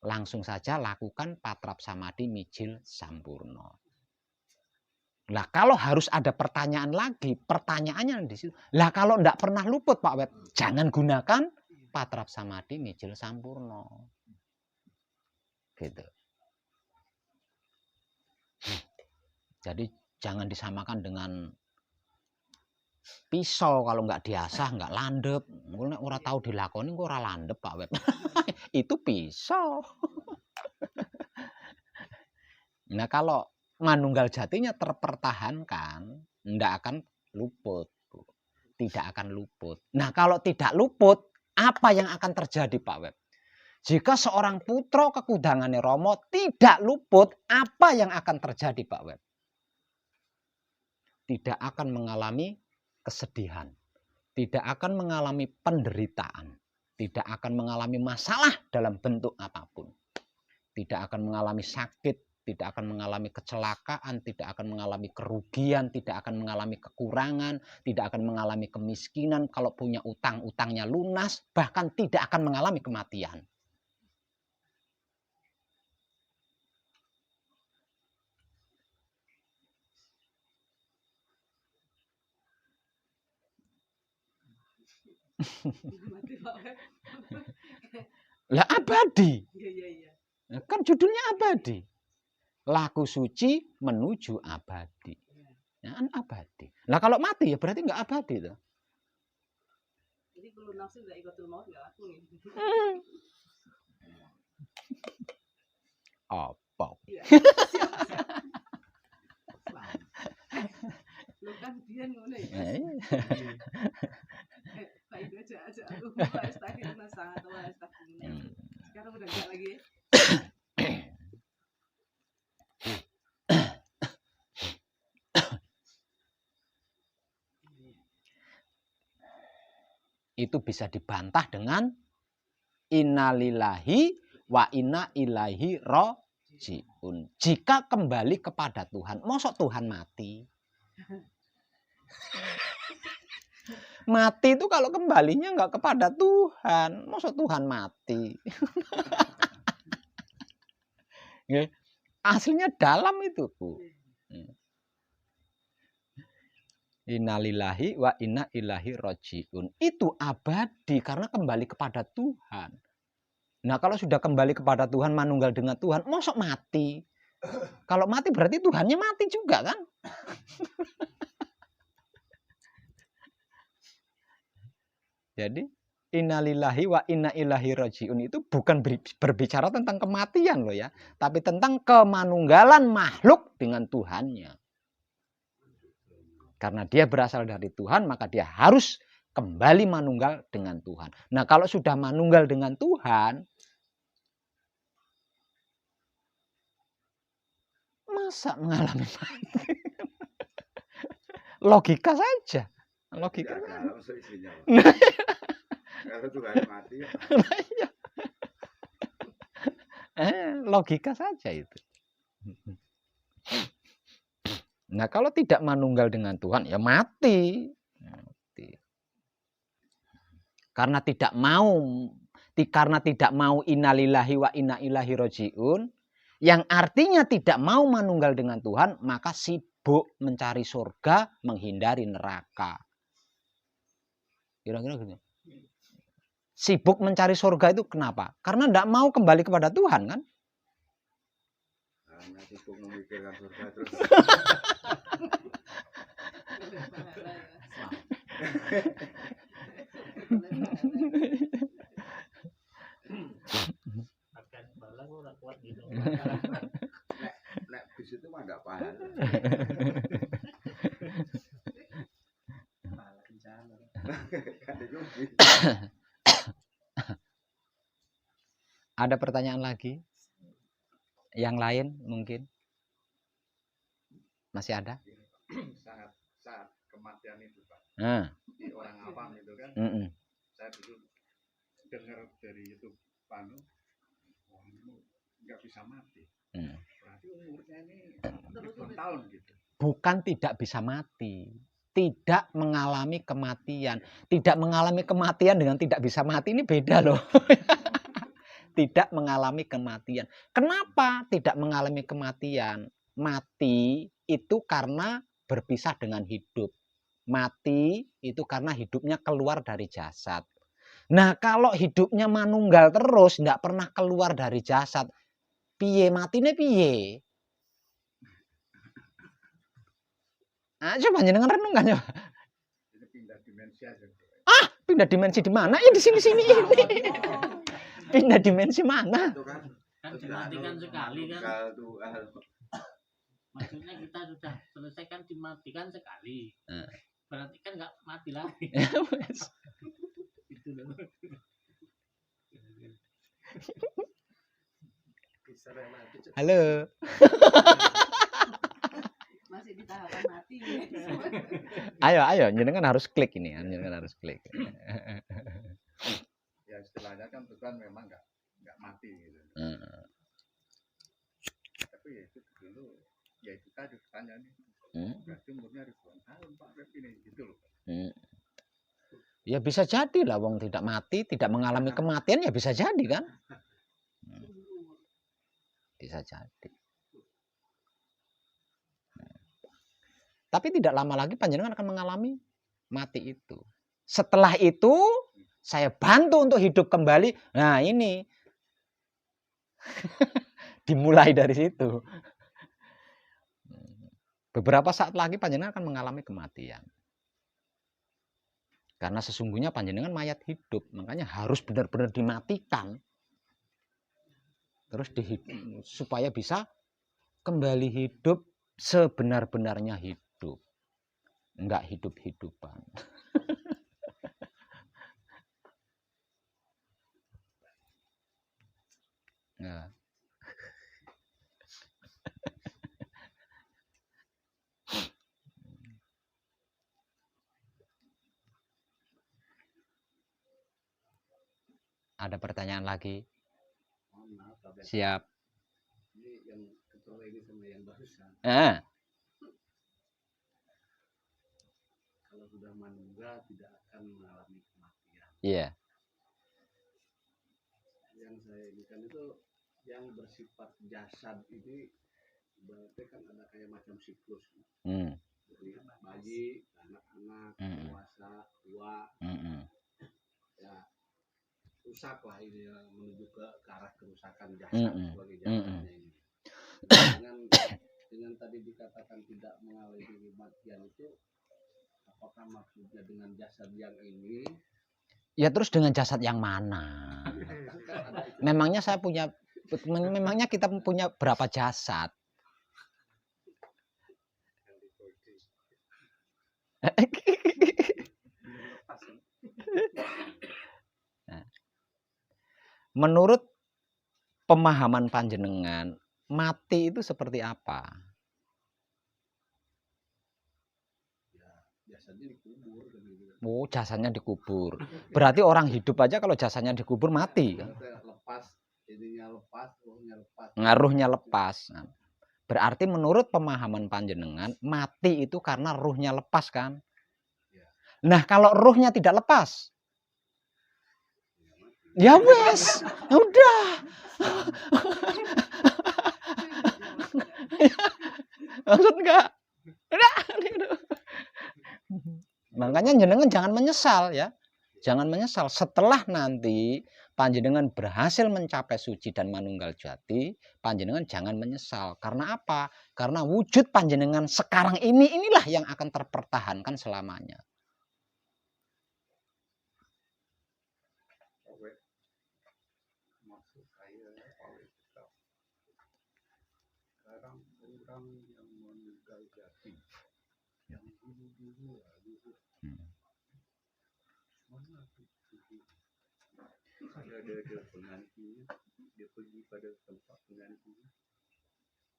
Langsung saja lakukan patrap samadhi mijil sampurno. Lah kalau harus ada pertanyaan lagi, pertanyaannya di situ. Lah kalau enggak pernah luput Pak Web, jangan gunakan patrap samadhi mijil sampurno. Gitu. Jadi jangan disamakan dengan pisau, kalau nggak diasah nggak landep. Nek ora tahu dilakoni kok ora landep Pak Web. Itu pisau. Nah kalau manunggal jatinya terpertahankan, ndak akan luput. Tidak akan luput. Nah kalau tidak luput, apa yang akan terjadi Pak Web? Jika seorang putra kekudangane Romo tidak luput, apa yang akan terjadi Pak Web? Tidak akan mengalami kesedihan, tidak akan mengalami penderitaan, tidak akan mengalami masalah dalam bentuk apapun, tidak akan mengalami sakit, tidak akan mengalami kecelakaan, tidak akan mengalami kerugian, tidak akan mengalami kekurangan, tidak akan mengalami kemiskinan, kalau punya utang, utangnya lunas, bahkan tidak akan mengalami kematian. Lah abadi. Kan judulnya abadi. Laku suci menuju abadi. Ya, kan abadi. Lah kalau mati ya berarti nggak abadi tuh. Jadi kalau nafsu nggak ikutul maut nggak laku nih. Apa? Ya, siap. Lu kan dia ngono ya. Baik aja aku astagfirullah sangat astagfirullah. Sekarang udah enggak lagi. Itu bisa dibantah dengan innalillahi wa inna ilaihi rajiun. Jika kembali kepada Tuhan, mosok Tuhan mati? Mati itu kalau kembalinya nggak kepada Tuhan, mosok Tuhan mati? Aslinya dalam itu, Bu. Innalillahi wa inna ilaihi rajiun. Itu abadi karena kembali kepada Tuhan. Nah kalau sudah kembali kepada Tuhan, manunggal dengan Tuhan, mosok mati? Kalau mati berarti Tuhannya mati juga kan? Jadi innalillahi wa inna ilaihi rajiun itu bukan berbicara tentang kematian loh ya, tapi tentang kemanunggalan makhluk dengan Tuhannya. Karena dia berasal dari Tuhan, maka dia harus kembali manunggal dengan Tuhan. Nah, kalau sudah manunggal dengan Tuhan, masa mengalami mati? Logika saja. Logika. Kalau Tuhan mati ya. Logika saja itu. Nah kalau tidak manunggal dengan Tuhan ya mati. Karena tidak mau innalillahi wa inna ilaihi rajiun, yang artinya tidak mau manunggal dengan Tuhan, maka sibuk mencari surga, menghindari neraka. Kira-kira gitu. Sibuk mencari surga itu kenapa? Karena tidak mau kembali kepada Tuhan kan? Karena sibuk memikirkan surga terus. Akan bala ora kuat gitu. Nek bis itu mah enggak paham. Malah bencana. Ada pertanyaan lagi? Yang lain mungkin? Masih ada? Saat kematian itu Pak, Nah, di orang awam itu kan, saya dulu dengar dari YouTube Panu, orang itu nggak bisa mati. Berarti umurnya ini ribuan tahun gitu. bukan tidak bisa mati, tidak mengalami kematian. Tidak mengalami kematian dengan tidak bisa mati ini beda loh. Tidak mengalami kematian. Kenapa tidak mengalami kematian? Mati itu karena berpisah dengan hidup. Mati itu karena hidupnya keluar dari jasad. Nah, kalau hidupnya manunggal terus, nggak pernah keluar dari jasad, piye matine piye? Nah, coba jenengan renungkan coba. Itu pindah dimensi aja. Pindah dimensi di mana? Ya di sini-sini ini. Pindah dimensi mana? Kan dimatikan sekali kan. Maksudnya kita sudah selesai kan dimatikan sekali. Berarti kan nggak mati lagi. Itu loh. Halo. Masih di tahapan mati. Ayo, jenengan harus klik ini, jenengan harus klik. Ya istilahnya kan Tuhan memang nggak mati gitu. Tapi ya itu dulu, ya itu tadi pertanyaan ini. Berarti umurnya ribuan tahun Pak Rep ini gitu loh. Ya bisa jadi lah, wong tidak mati, tidak mengalami kematian ya bisa jadi kan? Bisa jadi. Tapi tidak lama lagi panjenengan akan mengalami mati itu. Setelah itu saya bantu untuk hidup kembali. Nah ini dimulai dari situ. Beberapa saat lagi panjenengan akan mengalami kematian. Karena sesungguhnya panjenengan mayat hidup, makanya harus benar-benar dimatikan. Terus supaya bisa kembali hidup sebenar-benarnya hidup. Enggak hidup-hidupan. Nah. Ada pertanyaan lagi? Siap. Ini yang ketua ini sama yang barusan. Kalau sudah meninggal tidak akan mengalami kematian. Iya. Yang saya inginkan itu yang bersifat jasad ini berarti kan ada kayak macam siklus. Jadi bayi, anak-anak, dewasa, tua, ya rusak lah ini ya, menuju ke arah kerusakan jasad sebagai jasadnya ini. Dengan tadi dikatakan tidak mengalami kematian itu, apakah maksudnya dengan jasad yang ini? Ya terus dengan jasad yang mana? Memangnya kita punya berapa jasad? Menurut pemahaman panjenengan, mati itu seperti apa? Jasadnya dikubur. Oh, jasanya dikubur. Berarti orang hidup aja kalau jasanya dikubur mati. Lepas, ininya lepas, ruhnya lepas. Ngaruhnya lepas. Berarti menurut pemahaman panjenengan, mati itu karena ruhnya lepas kan? Nah, kalau ruhnya tidak lepas, ya wes, udah. Maksud enggak? Makanya jenengan jangan menyesal ya. Jangan menyesal setelah nanti panjenengan berhasil mencapai suci dan manunggal jati, panjenengan jangan menyesal. Karena apa? Karena wujud panjenengan sekarang inilah yang akan terpertahankan selamanya. Maksud saya sekarang orang yang meninggal jati, yang dulu mana saya ada penantinya dia pergi pada tempat penggantinya?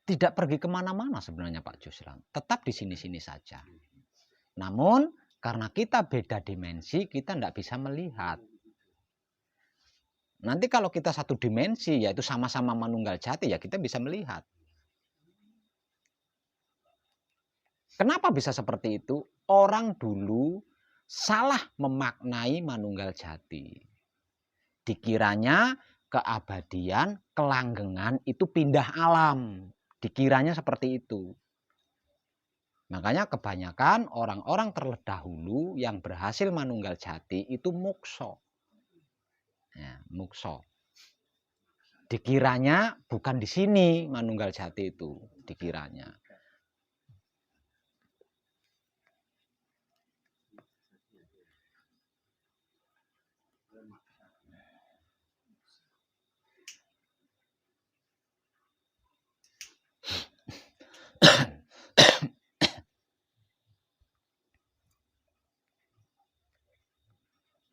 Tidak pergi kemana-mana sebenarnya Pak Jusran. Tetap di sini-sini saja. Namun karena kita beda dimensi, kita tidak bisa melihat. Nanti kalau kita satu dimensi, yaitu sama-sama manunggal jati, ya kita bisa melihat. Kenapa bisa seperti itu? Orang dulu salah memaknai manunggal jati. Dikiranya keabadian, kelanggengan itu pindah alam. Dikiranya seperti itu. Makanya kebanyakan orang-orang terdahulu yang berhasil manunggal jati itu mukso. Ya, mukso. Dikiranya bukan di sini manunggal jati itu. Dikiranya.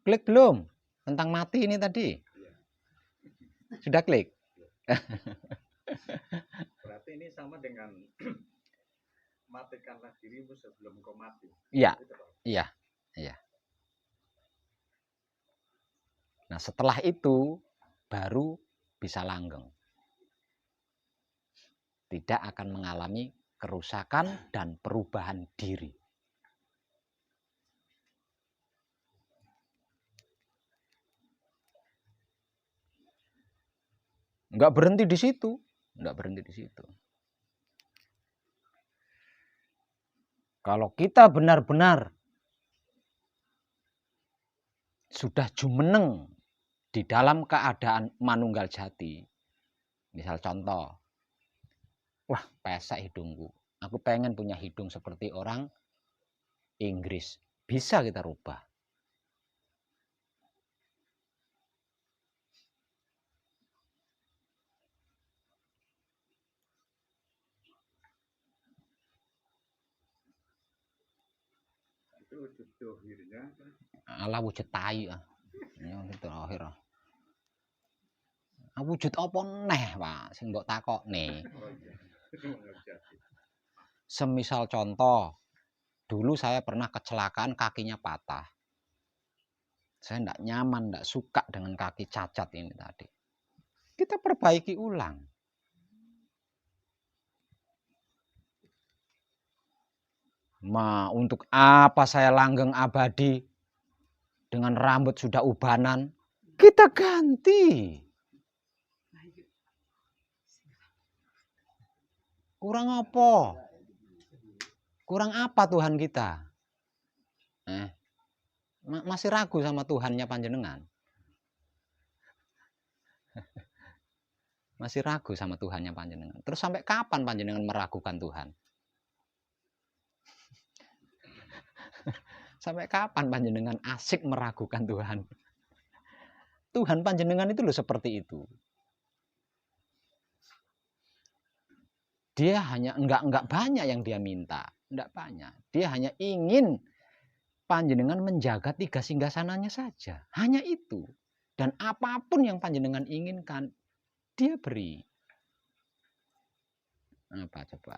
Klik belum tentang mati ini tadi? Sudah klik? Berarti ini sama dengan matikanlah dirimu sebelum kau mati. Iya, iya, iya. Nah setelah itu baru bisa langgeng. Tidak akan mengalami kerusakan dan perubahan diri. Enggak berhenti di situ, enggak berhenti di situ. Kalau kita benar-benar sudah jumeneng di dalam keadaan manunggal jati, misal contoh, wah pesek hidungku, aku pengen punya hidung seperti orang Inggris, bisa kita rubah. Itu wujud dohirnya. Alah wujud tai ah. Itu akhir ah. Wujud apa neh, Pak? Sing mbok takokne. Oh iya. Semisal contoh, dulu saya pernah kecelakaan kakinya patah. Saya tidak nyaman, tidak suka dengan kaki cacat ini tadi. Kita perbaiki ulang. Untuk apa saya langgeng abadi dengan rambut sudah ubanan? Kita ganti. Kurang apa? Kurang apa Tuhan kita? Masih ragu sama Tuhannya panjenengan? Masih ragu sama Tuhannya panjenengan. Terus sampai kapan panjenengan meragukan Tuhan? Sampai kapan panjenengan asik meragukan Tuhan? Tuhan panjenengan itu loh seperti itu. Dia hanya enggak banyak yang dia minta, enggak banyak. Dia hanya ingin panjenengan menjaga 3 singgasananya saja. Hanya itu. Dan apapun yang panjenengan inginkan, dia beri. Apa coba?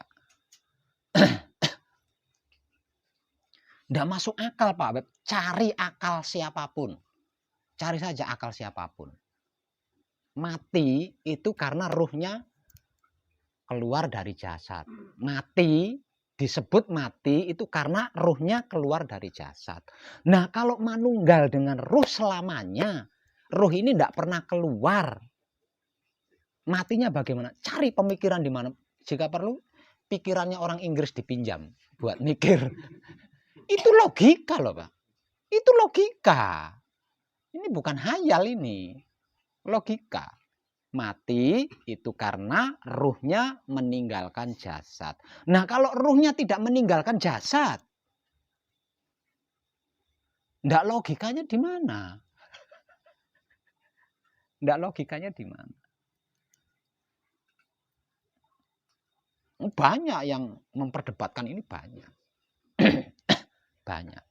Enggak masuk akal Pak Beb. Cari akal siapapun. Cari saja akal siapapun. Mati itu karena ruhnya keluar dari jasad. Mati, disebut mati itu karena ruhnya keluar dari jasad. Nah kalau manunggal dengan ruh selamanya, ruh ini tidak pernah keluar. Matinya bagaimana? Cari pemikiran di mana. Jika perlu, pikirannya orang Inggris dipinjam buat mikir. Itu logika loh Pak. Itu logika. Ini bukan hayal ini. Logika. Mati itu karena ruhnya meninggalkan jasad. Nah kalau ruhnya tidak meninggalkan jasad, enggak logikanya di mana? Enggak logikanya di mana? Banyak yang memperdebatkan ini banyak. Banyak.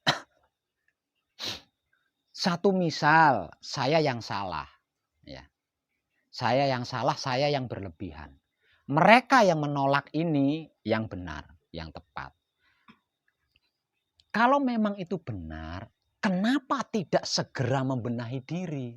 Satu misal, saya yang salah. Ya. Saya yang salah, saya yang berlebihan. Mereka yang menolak ini yang benar, yang tepat. Kalau memang itu benar, kenapa tidak segera membenahi diri?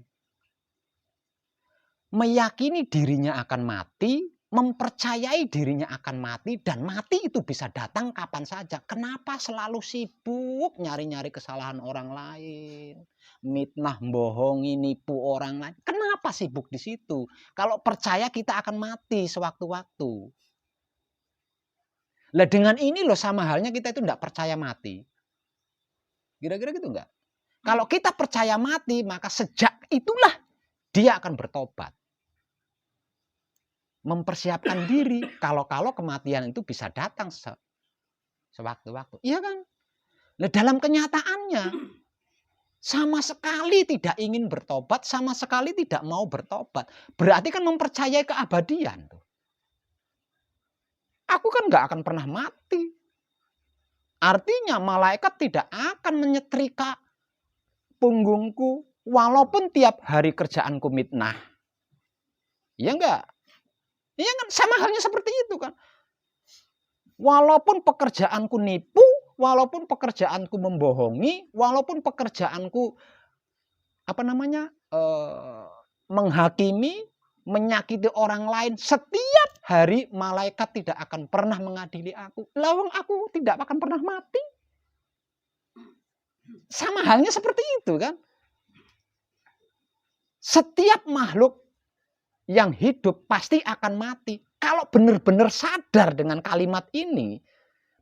Meyakini dirinya akan mati, mempercayai dirinya akan mati, dan mati itu bisa datang kapan saja. Kenapa selalu sibuk nyari-nyari kesalahan orang lain? Mitnah, bohongi, nipu orang lain. Kenapa sibuk di situ? Kalau percaya kita akan mati sewaktu-waktu. Lah dengan ini loh sama halnya kita itu tidak percaya mati. Kira-kira gitu enggak? Kalau kita percaya mati, maka sejak itulah dia akan bertobat. Mempersiapkan diri kalau kematian itu bisa datang sewaktu-waktu. Iya kan? Nah, dalam kenyataannya sama sekali tidak ingin bertobat, sama sekali tidak mau bertobat. Berarti kan mempercayai keabadian. Aku kan nggak akan pernah mati. Artinya malaikat tidak akan menyetrika punggungku walaupun tiap hari kerjaanku mitnah. Iya enggak? Iya kan? Sama halnya seperti itu kan. Walaupun pekerjaanku nipu, walaupun pekerjaanku membohongi, walaupun pekerjaanku menghakimi, menyakiti orang lain, setiap hari malaikat tidak akan pernah mengadili aku. Lawang aku tidak akan pernah mati. Sama halnya seperti itu kan. Setiap makhluk yang hidup pasti akan mati. Kalau benar-benar sadar dengan kalimat ini,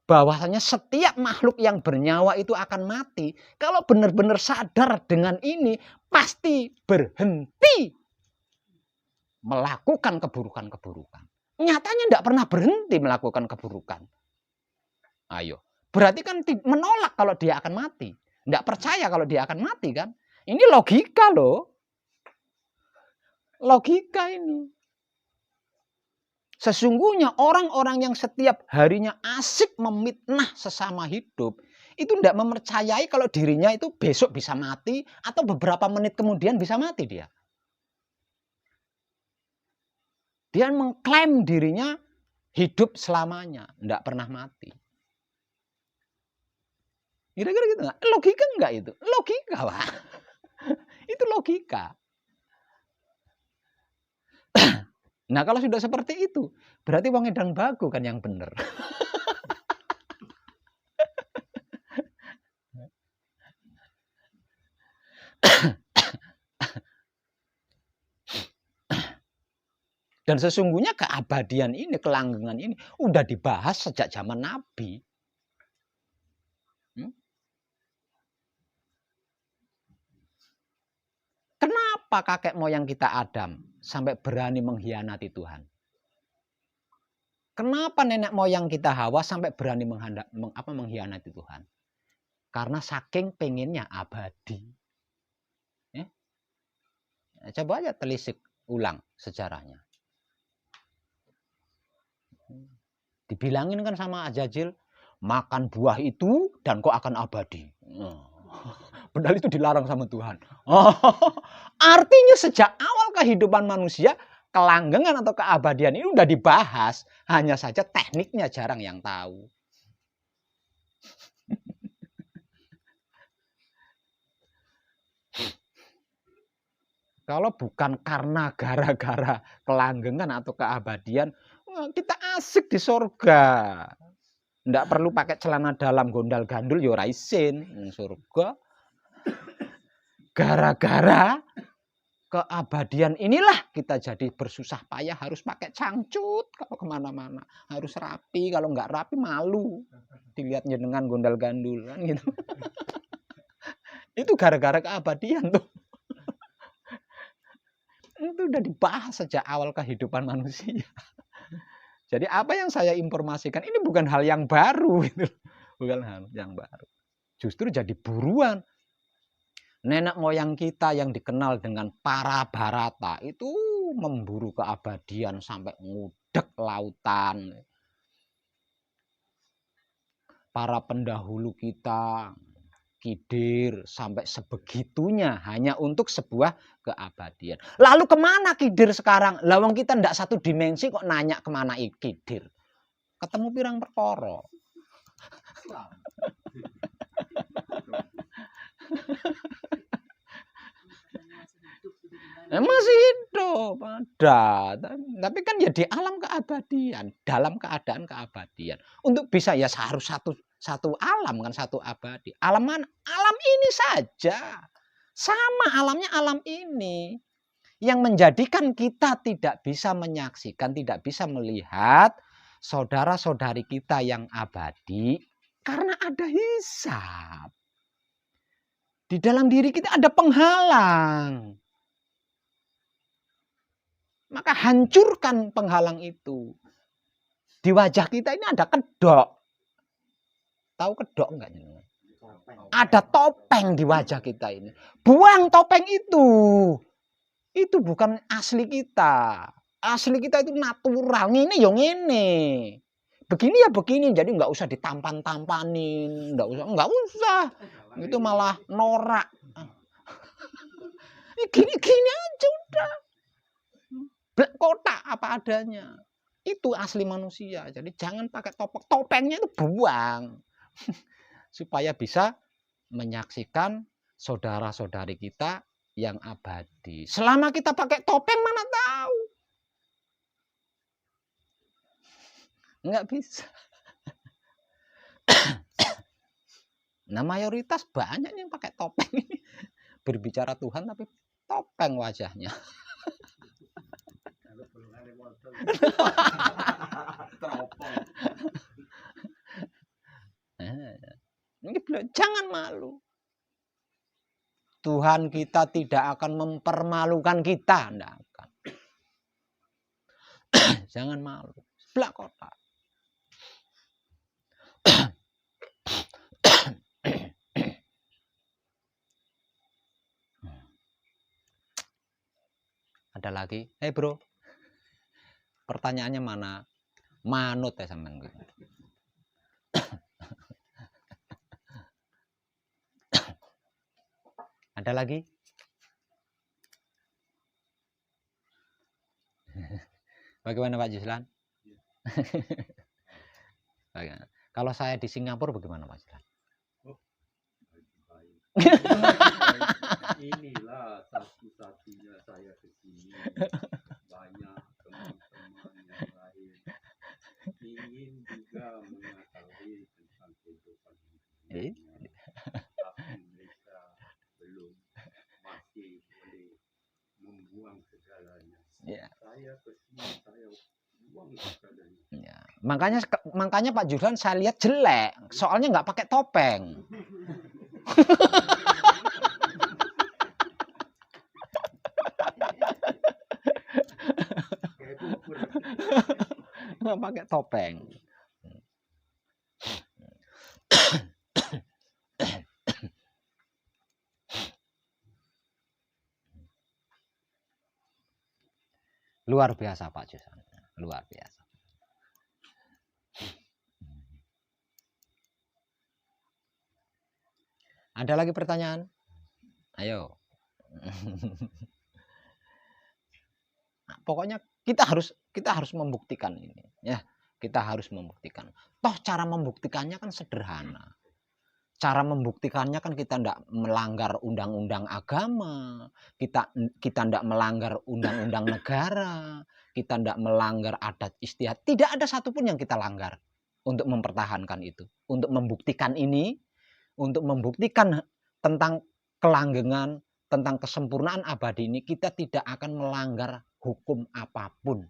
bahwasanya setiap makhluk yang bernyawa itu akan mati. Kalau benar-benar sadar dengan ini, pasti berhenti melakukan keburukan-keburukan. Nyatanya tidak pernah berhenti melakukan keburukan. Ayo, berarti kan menolak kalau dia akan mati. Tidak percaya kalau dia akan mati kan. Ini logika loh. Logika ini. Sesungguhnya orang-orang yang setiap harinya asik memitnah sesama hidup, itu tidak mempercayai kalau dirinya itu besok bisa mati atau beberapa menit kemudian bisa mati dia. Dia mengklaim dirinya hidup selamanya, tidak pernah mati. Kira-kira gitu nggak? Logika enggak itu? Logika, Pak. Itu logika. Nah kalau sudah seperti itu, berarti wong edan baku kan yang benar. Dan sesungguhnya keabadian ini, kelanggengan ini, udah dibahas sejak zaman Nabi. Kenapa kakek moyang kita Adam sampai berani mengkhianati Tuhan? Kenapa nenek moyang kita Hawa sampai berani mengkhianati Tuhan? Karena saking pengennya abadi. Coba aja telisik ulang sejarahnya. Dibilangin kan sama Azazil, makan buah itu dan kau akan abadi. Padahal itu dilarang sama Tuhan. Artinya sejak awal kehidupan manusia, kelanggengan atau keabadian ini udah dibahas. Hanya saja tekniknya jarang yang tahu. Kalau bukan karena gara-gara kelanggengan atau keabadian, kita asik di surga. Nggak perlu pakai celana dalam gondal gandul ya ora isin surga. Gara-gara keabadian inilah kita jadi bersusah payah harus pakai cangcut kalau kemana-mana. Harus rapi, kalau nggak rapi malu. Dilihatnya dengan gondal gandul kan gitu. Itu gara-gara keabadian tuh. Itu udah dibahas sejak awal kehidupan manusia. Jadi apa yang saya informasikan ini bukan hal yang baru gitu. Bukan hal yang baru. Justru jadi buruan. Nenek moyang kita yang dikenal dengan para Bharata itu memburu keabadian sampai ngudek lautan. Para pendahulu kita, kidir sampai sebegitunya hanya untuk sebuah keabadian. Lalu kemana kidir sekarang? Lawang kita ndak satu dimensi kok nanya kemana kidir. Ketemu pirang perkara. Masih hidup ada, tapi kan ya di alam keabadian, dalam keadaan keabadian. Untuk bisa ya harus satu alam kan, satu abadi. Alam mana? Alam ini saja. Sama alamnya alam ini. Yang menjadikan kita tidak bisa menyaksikan, tidak bisa melihat saudara-saudari kita yang abadi karena ada hisab. Di dalam diri kita ada penghalang. Maka hancurkan penghalang itu. Di wajah kita ini ada kedok. Tahu kedok enggak? Ada topeng di wajah kita ini. Buang topeng itu. Itu bukan asli kita. Asli kita itu natural. Ini ya ngene. Begini ya begini. Jadi enggak usah ditampan-tampanin. Enggak usah. Itu malah norak. Gini aja udah. Kotak apa adanya. Itu asli manusia. Jadi jangan pakai topeng. Topengnya itu buang. Supaya bisa menyaksikan saudara-saudari kita yang abadi. Selama kita pakai topeng mana tahu. Enggak bisa. Nah mayoritas banyak yang pakai topeng ini. Berbicara Tuhan tapi topeng wajahnya. Jangan malu. Tuhan kita tidak akan mempermalukan kita. Tidak akan. Jangan malu. Sebelah kota. Ada lagi? Hey bro. Pertanyaannya mana? Manut ya sampean. Ada lagi? Bagaimana Pak Juslan? Kalau saya di Singapura bagaimana Pak Juslan? Inilah satu-satunya saya kesini. Banyak teman-teman yang lain ingin juga mengetahui tentang kehidupan ini. Tapi mereka belum masih boleh membuang segalanya. Saya kesini, saya buang segalanya. Ya. Makanya Pak Juslan saya lihat jelek, soalnya nggak pakai topeng. Nggak pakai topeng. Luar biasa Pak Juslan, luar biasa. Ada lagi pertanyaan? Ayo. Nah, pokoknya kita harus membuktikan ini, ya. Kita harus membuktikan. Toh cara membuktikannya kan sederhana. Cara membuktikannya kan kita tidak melanggar undang-undang agama, kita tidak melanggar undang-undang negara, kita tidak melanggar adat istiadat. Tidak ada satupun yang kita langgar untuk mempertahankan itu, untuk membuktikan ini, untuk membuktikan tentang kelanggengan, tentang kesempurnaan abadi ini, kita tidak akan melanggar hukum apapun.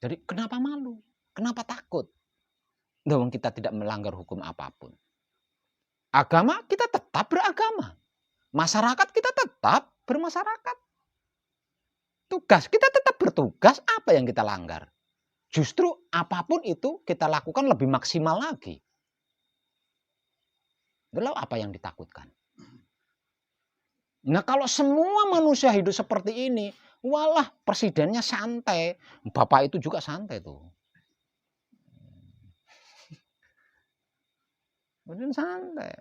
Jadi kenapa malu? Kenapa takut? Dong kita tidak melanggar hukum apapun. Agama kita tetap beragama. Masyarakat kita tetap bermasyarakat. Tugas kita tetap bertugas. Apa yang kita langgar? Justru apapun itu kita lakukan lebih maksimal lagi. Lalu apa yang ditakutkan? Nah kalau semua manusia hidup seperti ini, walah presidennya santai. Bapak itu juga santai tuh. Presiden santai.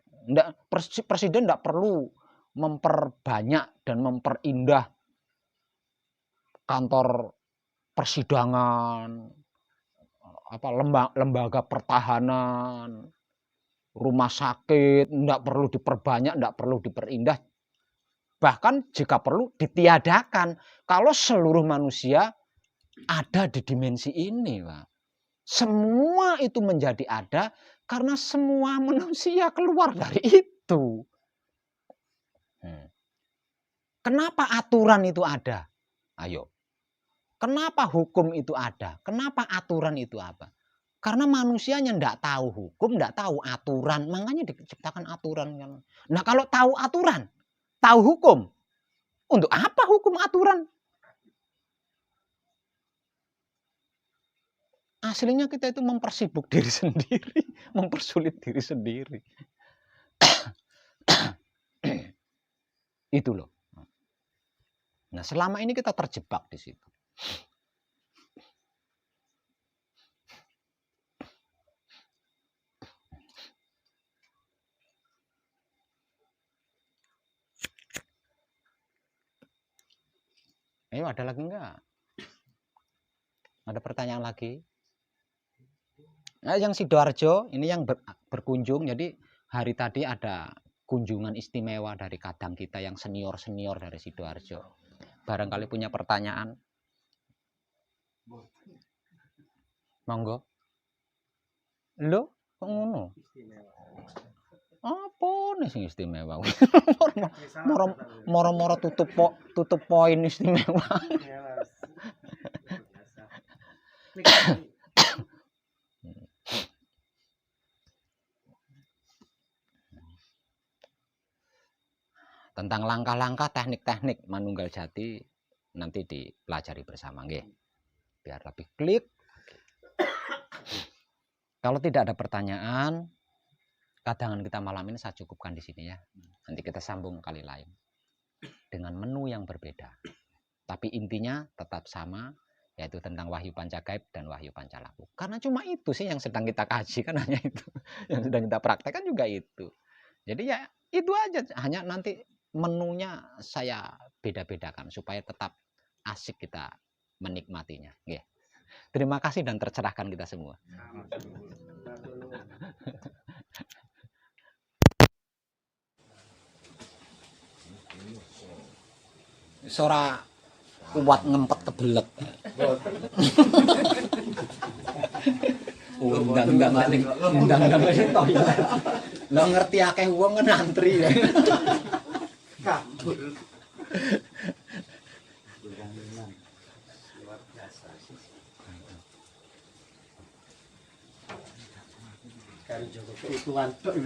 Presiden enggak perlu memperbanyak dan memperindah kantor persidangan, lembaga pertahanan, rumah sakit, enggak perlu diperbanyak, enggak perlu diperindah. Bahkan jika perlu ditiadakan kalau seluruh manusia ada di dimensi ini, Pak. Semua itu menjadi ada karena semua manusia keluar dari itu. Kenapa aturan itu ada? Ayo. Kenapa hukum itu ada? Kenapa aturan itu apa? Karena manusianya enggak tahu hukum, enggak tahu aturan, makanya diciptakan aturan. Nah, kalau tahu aturan, tahu hukum, untuk apa hukum aturan? Aslinya kita itu mempersibuk diri sendiri, mempersulit diri sendiri. Itu loh. Nah, selama ini kita terjebak di situ. Ayo, ada lagi enggak? Ada pertanyaan lagi? Nah, yang Sidoarjo ini yang berkunjung. Jadi hari tadi ada kunjungan istimewa dari kadang kita yang senior-senior dari Sidoarjo. Barangkali punya pertanyaan. Monggo. Lho, kok ngono? Apa nih sing istimewa? Moro-moro tutup poin istimewa. Tentang langkah-langkah teknik-teknik manunggal jati nanti dipelajari bersama, nggih. Biar lebih klik. Kalau tidak ada pertanyaan, kadangan kita malam ini saya cukupkan di sini ya. Nanti kita sambung kali lain dengan menu yang berbeda. Tapi intinya tetap sama, yaitu tentang Wahyu Pancagaib dan Wahyu Pancalaku. Karena cuma itu sih yang sedang kita kaji, kan hanya itu. Yang sedang kita praktekkan juga itu. Jadi ya itu aja, hanya nanti menunya saya beda-bedakan supaya tetap asik kita menikmatinya. Nggih. Terima kasih dan tercerahkan kita semua. Sora kuat ngempet kebelet. Undang-undang toilet. Lo ngerti akeh wong kan antri. Kabur. Kari Joko keutuhan tok.